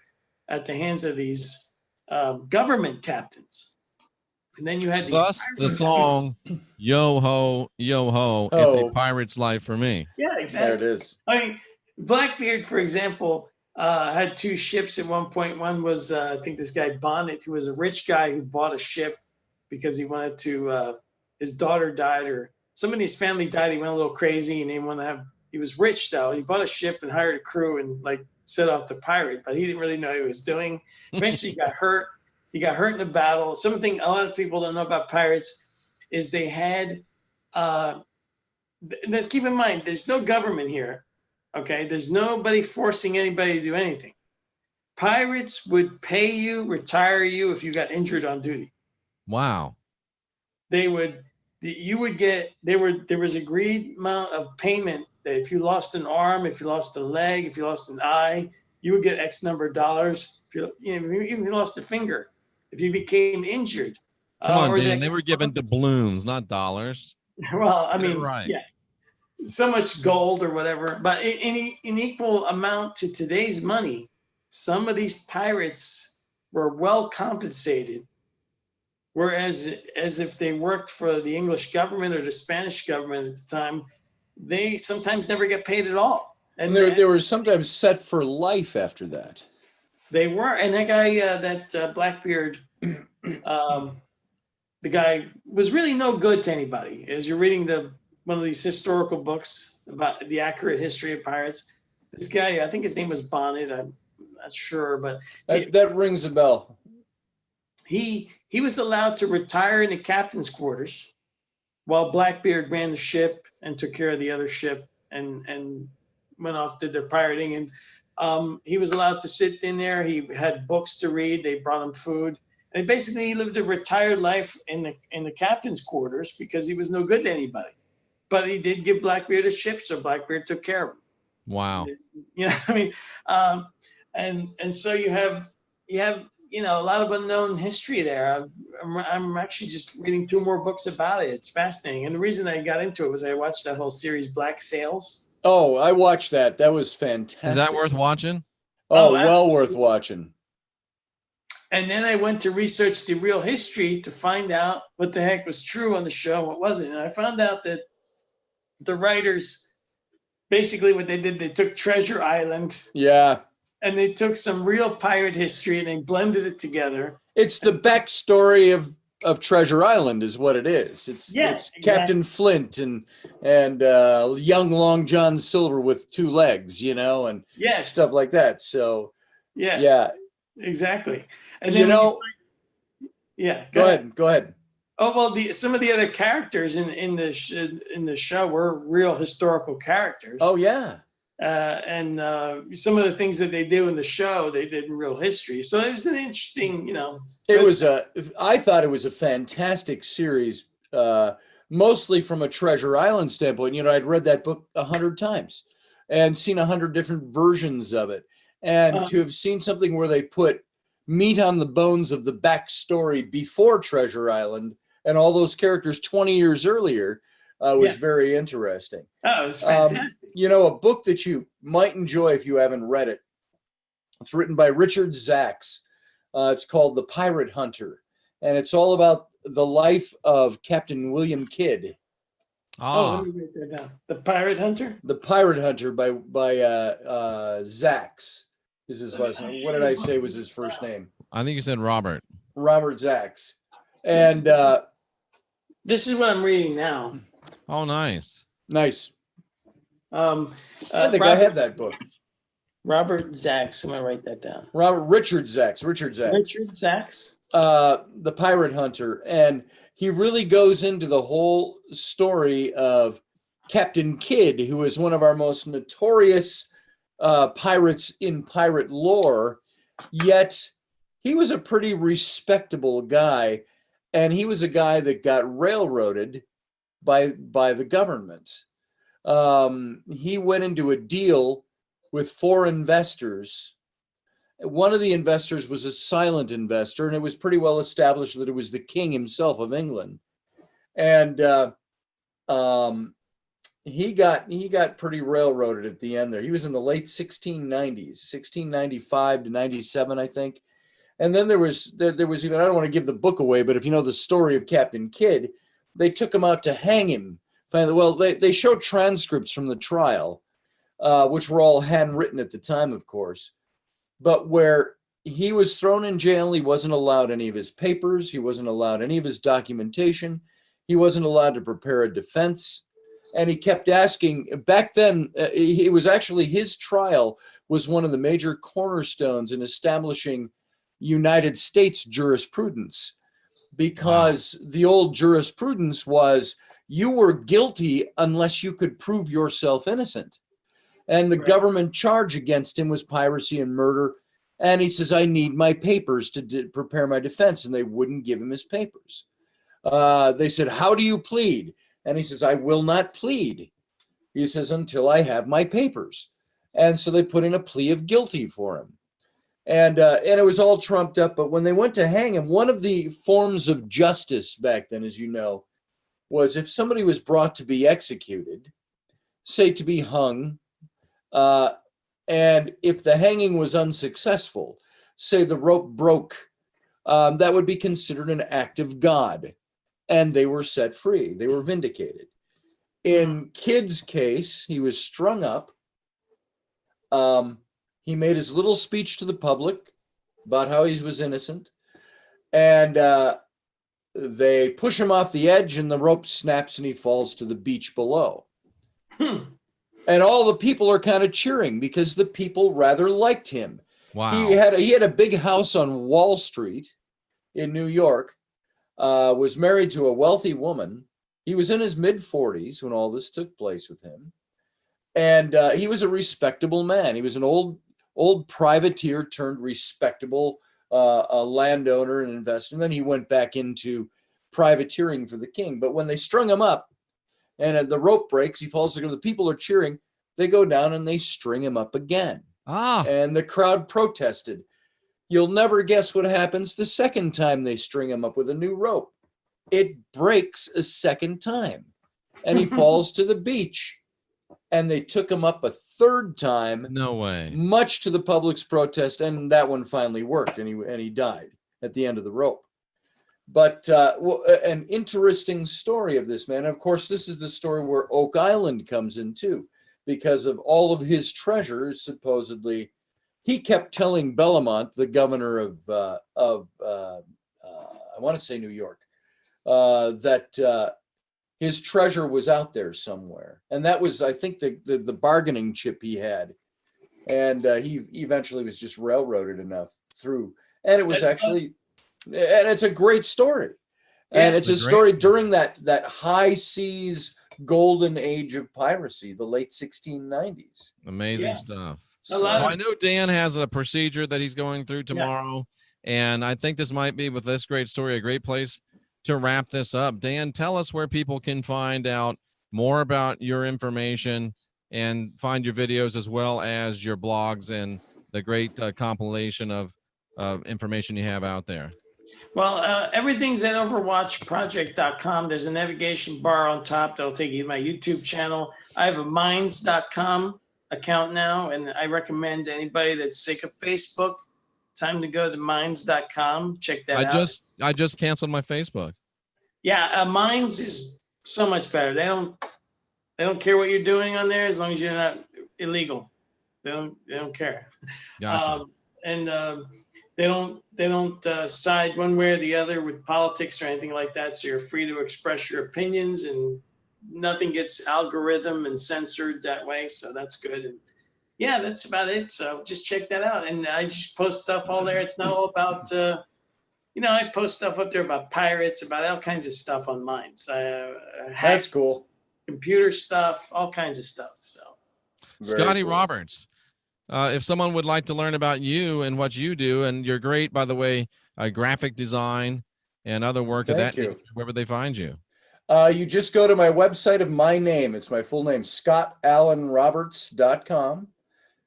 C: at the hands of these government captains. And then you had these.
A: Thus, the song "Yo Ho, Yo Ho." It's a pirate's life for me.
C: Yeah, exactly.
B: There it is.
C: I mean, Blackbeard, for example, had two ships at one point. One was, I think, this guy Bonnet, who was a rich guy who bought a ship because he wanted to. His daughter died, or somebody in his family died. He went a little crazy, and he wanted to have. He was rich though. He bought a ship and hired a crew and like set off to pirate, but he didn't really know what he was doing. Eventually, he got hurt. He got hurt in a battle. Something a lot of people don't know about pirates is they had. Keep in mind, there's no government here. Okay, there's nobody forcing anybody to do anything. Pirates would pay you, retire you if you got injured on duty.
A: Wow.
C: They would. You would get. There was agreed amount of payment that if you lost an arm, if you lost a leg, if you lost an eye, you would get X number of dollars. Even if you lost a finger, if you became injured.
A: Come on, Dan. They were given doubloons, not dollars.
C: Well, I mean,
A: right.
C: Yeah, so much gold or whatever. But in equal amount to today's money, some of these pirates were well compensated. Whereas, as if they worked for the English government or the Spanish government at the time, they sometimes never get paid at all.
B: And they were sometimes set for life after that.
C: They were, and that guy, Blackbeard, the guy was really no good to anybody. As you're reading one of these historical books about the accurate history of pirates, this guy, I think his name was Bonnet. I'm not sure, but
B: that rings a bell.
C: He was allowed to retire in the captain's quarters while Blackbeard ran the ship and took care of the other ship and went off, did their pirating. And he was allowed to sit in there. He had books to read. They brought him food. And basically he lived a retired life in the captain's quarters because he was no good to anybody. But he did give Blackbeard a ship, so Blackbeard took care of him.
A: Wow.
C: I mean, and so you have a lot of unknown history there. I'm actually just reading 2 more books about it. It's fascinating. And the reason I got into it was I watched that whole series, Black Sails.
B: Oh, I watched that. That was fantastic.
A: Is that worth watching?
B: Oh, well worth watching.
C: And then I went to research the real history to find out what the heck was true on the show and what wasn't. And I found out that the writers, basically what they did, they took Treasure Island.
B: Yeah.
C: And they took some real pirate history and they blended it together.
B: It's the backstory of Treasure Island is what it is. It's
C: exactly.
B: Captain Flint and young Long John Silver with 2 legs, and stuff like that. So yeah,
C: exactly. And then
B: go ahead.
C: Oh well, some of the other characters in the show were real historical characters.
B: Oh yeah.
C: And some of the things that they do in the show, they did in real history. So it was an interesting,
B: I thought it was a fantastic series, mostly from a Treasure Island standpoint. I'd read that book 100 times and seen 100 different versions of it. And to have seen something where they put meat on the bones of the backstory before Treasure Island, and all those characters 20 years earlier was
C: Yeah.
B: very interesting.
C: Oh, it was fantastic.
B: A book that you might enjoy if you haven't read it. It's written by Richard Zacks. It's called The Pirate Hunter, and it's all about the life of Captain William Kidd.
C: Let me write that down. The Pirate Hunter?
B: The Pirate Hunter by Zacks is his last name. What did I say was his first name?
A: I think you said Robert.
B: Robert Zacks. And
C: this is what I'm reading now.
A: Oh, nice.
B: Nice.
C: I
B: think I have that book.
C: Robert Zacks. I'm gonna write that down.
B: Richard Zacks.
C: Richard Zacks.
B: The Pirate Hunter, and he really goes into the whole story of Captain Kidd, who is one of our most notorious pirates in pirate lore. Yet he was a pretty respectable guy, and he was a guy that got railroaded by the government. He went into a deal with 4 investors. One of the investors was a silent investor, and it was pretty well established that it was the king himself of England. And he got pretty railroaded at the end there. He was in the late 1690s, 1695 to 97, I think. And then there was even, I don't want to give the book away, but if you know the story of Captain Kidd, they took him out to hang him. Finally, well, they showed transcripts from the trial, which were all handwritten at the time, of course. But where he was thrown in jail, he wasn't allowed any of his papers. He wasn't allowed any of his documentation. He wasn't allowed to prepare a defense. And he kept asking. Back then, it was actually his trial was one of the major cornerstones in establishing United States jurisprudence, because the old jurisprudence was you were guilty unless you could prove yourself innocent. And the government charge against him was piracy and murder. And he says, I need my papers to prepare my defense. And they wouldn't give him his papers. They said, how do you plead? And he says, I will not plead. He says, until I have my papers. And so they put in a plea of guilty for him. And it was all trumped up. But when they went to hang him, one of the forms of justice back then, as you know, was if somebody was brought to be executed, say to be hung, and if the hanging was unsuccessful, say the rope broke, that would be considered an act of God, and they were set free. They were vindicated. In Kidd's case, he was strung up. He made his little speech to the public about how he was innocent, and they push him off the edge, and the rope snaps, and he falls to the beach below. And all the people are kind of cheering because the people rather liked him.
A: Wow.
B: He had a big house on Wall Street in New York, was married to a wealthy woman. He was in his mid-40s when all this took place with him. And he was a respectable man. He was an old privateer turned respectable a landowner and investor. And then he went back into privateering for the king. But when they strung him up and the rope breaks, he falls. The people are cheering. They go down and they string him up again. And the crowd protested. You'll never guess what happens the second time they string him up with a new rope. It breaks a second time and he falls to the beach. And they took him up a third time.
A: No way.
B: Much to the public's protest, and that one finally worked, and he died at the end of the rope. But an interesting story of this man. And of course, this is the story where Oak Island comes in too, because of all of his treasures. Supposedly, he kept telling Bellamont, the governor of I want to say New York, that his treasure was out there somewhere. And that was, I think, the bargaining chip he had. And he eventually was just railroaded enough through. And it was and it's a great story. Yeah, and it's a story during that high seas golden age of piracy, the late 1690s.
A: Amazing stuff. So, I know Dan has a procedure that he's going through tomorrow. Yeah. And I think this might be, with this great story, a great place to wrap this up. Dan, tell us where people can find out more about your information and find your videos, as well as your blogs and the great compilation of information you have out there.
C: Well, everything's at overwatchproject.com. There's a navigation bar on top that'll take you to my YouTube channel. I have a minds.com account now, and I recommend anybody that's sick of Facebook, time to go to minds.com. Check that out.
A: I just canceled my Facebook.
C: Yeah, Minds is so much better. They don't care what you're doing on there as long as you're not illegal. They don't care.
A: Gotcha.
C: They don't side one way or the other with politics or anything like that. So you're free to express your opinions, and nothing gets algorithm and censored that way. So that's good. And yeah, that's about it. So just check that out. And I just post stuff all there. It's not all about, I post stuff up there about pirates, about all kinds of stuff on mine. So
B: That's cool.
C: Computer stuff, all kinds of stuff. So
A: Scotty Roberts. If someone would like to learn about you and what you do, and you're great, by the way, graphic design and other work of that nature, where would they find you?
B: You just go to my website of my name. It's my full name, ScottAlanRoberts.com.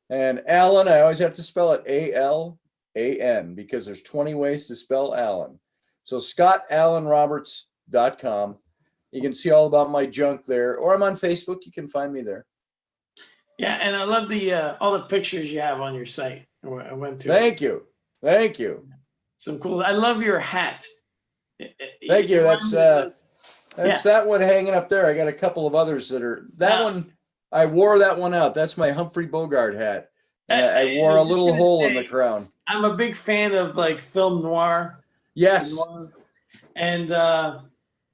B: And Alan, I always have to spell it A-L-A-N because there's 20 ways to spell Alan. So ScottAlanRoberts.com. You can see all about my junk there, or I'm on Facebook. You can find me there.
C: Yeah, and I love the all the pictures you have on your site. I went to.
B: Thank you.
C: Some cool. I love your hat.
B: Thank you. That's that one hanging up there. I got a couple of others that are one. I wore that one out. That's my Humphrey Bogart hat. I wore a little hole in the crown.
C: I'm a big fan of like film noir.
B: Yes.
C: And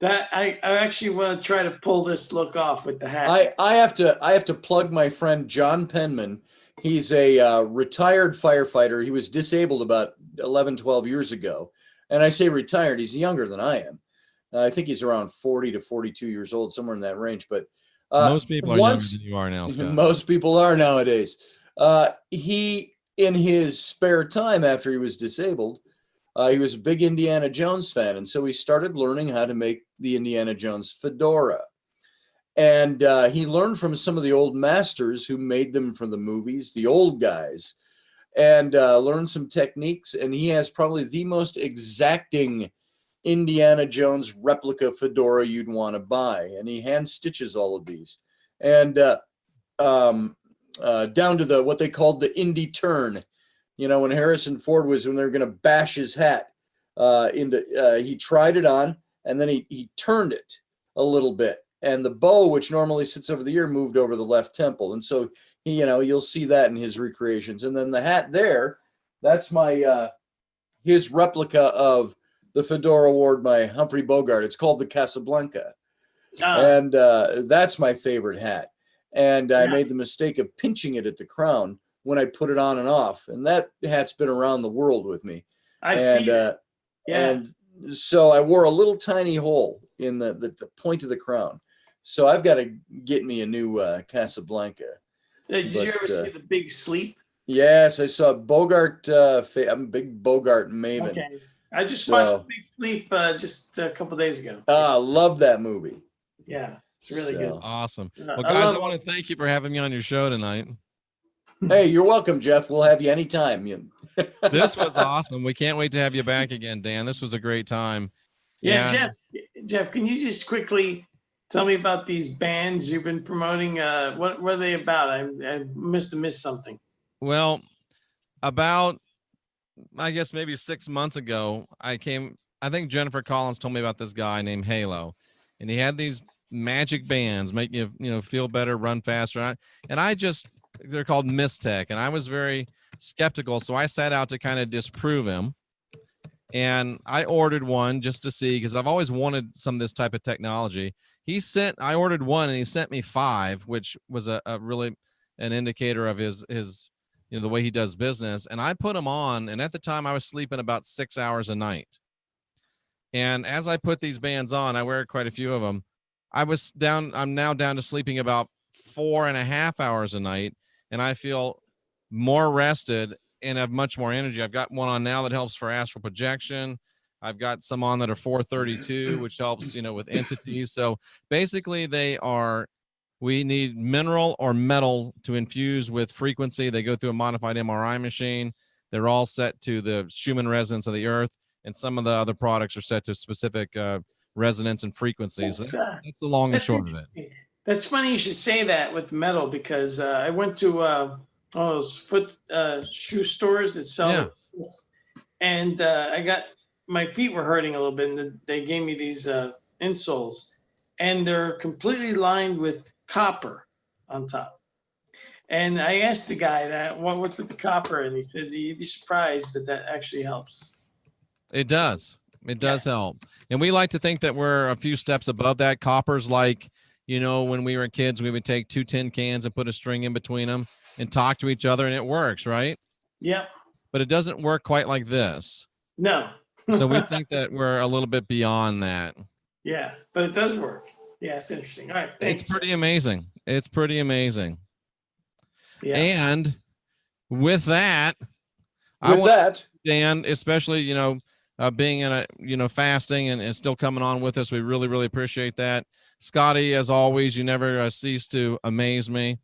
C: that I actually want to try to pull this look off with the hat.
B: I have to plug my friend John Penman. He's a retired firefighter. He was disabled about 11, 12 years ago. And I say retired, he's younger than I am. I think he's around 40 to 42 years old, somewhere in that range. But
A: most people are younger than you are now, Scott.
B: Most people are nowadays. He, in his spare time after he was disabled, he was a big Indiana Jones fan. And so he started learning how to make the Indiana Jones fedora. And he learned from some of the old masters who made them for the movies, the old guys, and learned some techniques. And he has probably the most exacting Indiana Jones replica fedora you'd want to buy. And he hand stitches all of these. And down to what they called the Indy turn. When Harrison Ford when they were going to bash his hat he tried it on, and then he turned it a little bit. And the bow, which normally sits over the ear, moved over the left temple. And so, you'll see that in his recreations. And then the hat there, that's my his replica of the fedora award by Humphrey Bogart. It's called the Casablanca. And that's my favorite hat. And I made the mistake of pinching it at the crown when I put it on and off. And that hat's been around the world with me.
C: I see.
B: And so I wore a little tiny hole in the point of the crown. So I've got to get me a new Casablanca.
C: Did you ever see The Big Sleep?
B: Yes, I saw Bogart. I'm a big Bogart maven.
C: Okay. I just watched The Big Sleep just a couple of days ago.
B: Love that movie.
C: Yeah, it's really good.
A: Awesome. Well, guys, I want to thank you for having me on your show tonight.
B: Hey, you're welcome, Jeff. We'll have you anytime.
A: This was awesome. We can't wait to have you back again, Dan. This was a great time.
C: Yeah, Jeff, can you just quickly tell me about these bands you've been promoting? What were they about? I must have missed something.
A: Well, about, I guess maybe 6 months ago, I think Jennifer Collins told me about this guy named Halo, and he had these magic bands, make you, feel better, run faster. They're called Mystech, and I was very skeptical, so I set out to kind of disprove him. And I ordered one just to see, because I've always wanted some of this type of technology. I ordered one, and he sent me 5, which was a really an indicator of his the way he does business. And I put them on, and at the time I was sleeping about 6 hours a night. And as I put these bands on, I wear quite a few of them. I'm now down to sleeping about 4.5 hours a night, and I feel more rested and have much more energy. I've got one on now that helps for astral projection. I've got some on that are 432, which helps, with entities. So basically we need mineral or metal to infuse with frequency. They go through a modified MRI machine. They're all set to the Schumann resonance of the earth. and some of the other products are set to specific resonance and frequencies. That's the long and
C: That's
A: short of it.
C: interesting. That's funny you should say that with metal, because I went to all those foot shoe stores that sell it, and my feet were hurting a little bit, and they gave me these insoles, and they're completely lined with copper on top. And I asked the guy what's with the copper, and he said, "You'd be surprised, but that actually helps."
A: It does. It does help. And we like to think that we're a few steps above that. Copper's like, when we were kids, we would take 2 tin cans and put a string in between them and talk to each other, and it works, right?
C: Yeah.
A: But it doesn't work quite like this.
C: No.
A: So we think that we're a little bit beyond that.
C: Yeah, but it does work. Yeah, it's interesting. All right. Thanks.
A: It's pretty amazing. It's pretty amazing.
C: Yeah.
A: And with that, Dan, especially, being in a, fasting and still coming on with us, we really, really appreciate that. Scotty, as always, you never cease to amaze me.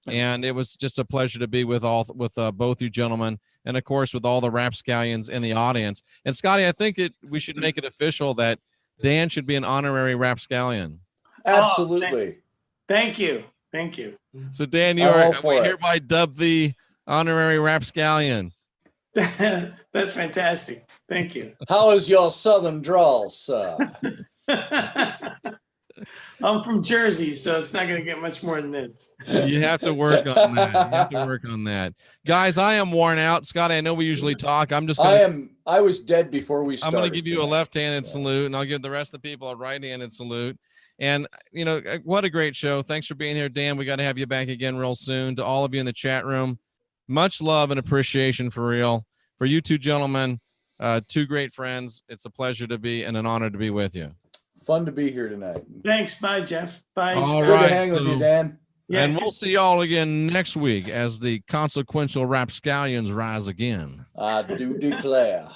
A: And it was just a pleasure to be with both you gentlemen, and of course with all the rapscallions in the audience. And Scotty, I think we should make it official that Dan should be an honorary rapscallion.
B: Absolutely.
C: Thank you.
A: So Dan, we hereby dub the honorary rapscallion.
C: That's fantastic. Thank you.
B: How is your southern drawl, sir?
C: I'm from Jersey, so it's not going to get much more than this.
A: You have to work on that. Guys, I am worn out. Scotty, I know we usually talk.
B: I was dead before we started.
A: I'm going to give you a left-handed salute, and I'll give the rest of the people a right-handed salute. And, what a great show. Thanks for being here, Dan. We got to have you back again real soon. To all of you in the chat room, much love and appreciation for real. For you two gentlemen, 2 great friends. It's a pleasure to be and an honor to be with you.
B: Fun to be here tonight.
C: Thanks. Bye, Jeff. Bye.
A: All
B: Good
A: right,
B: to hang with you, Dan.
C: Yeah.
A: And we'll see y'all again next week as the consequential rapscallions rise again.
B: I do declare.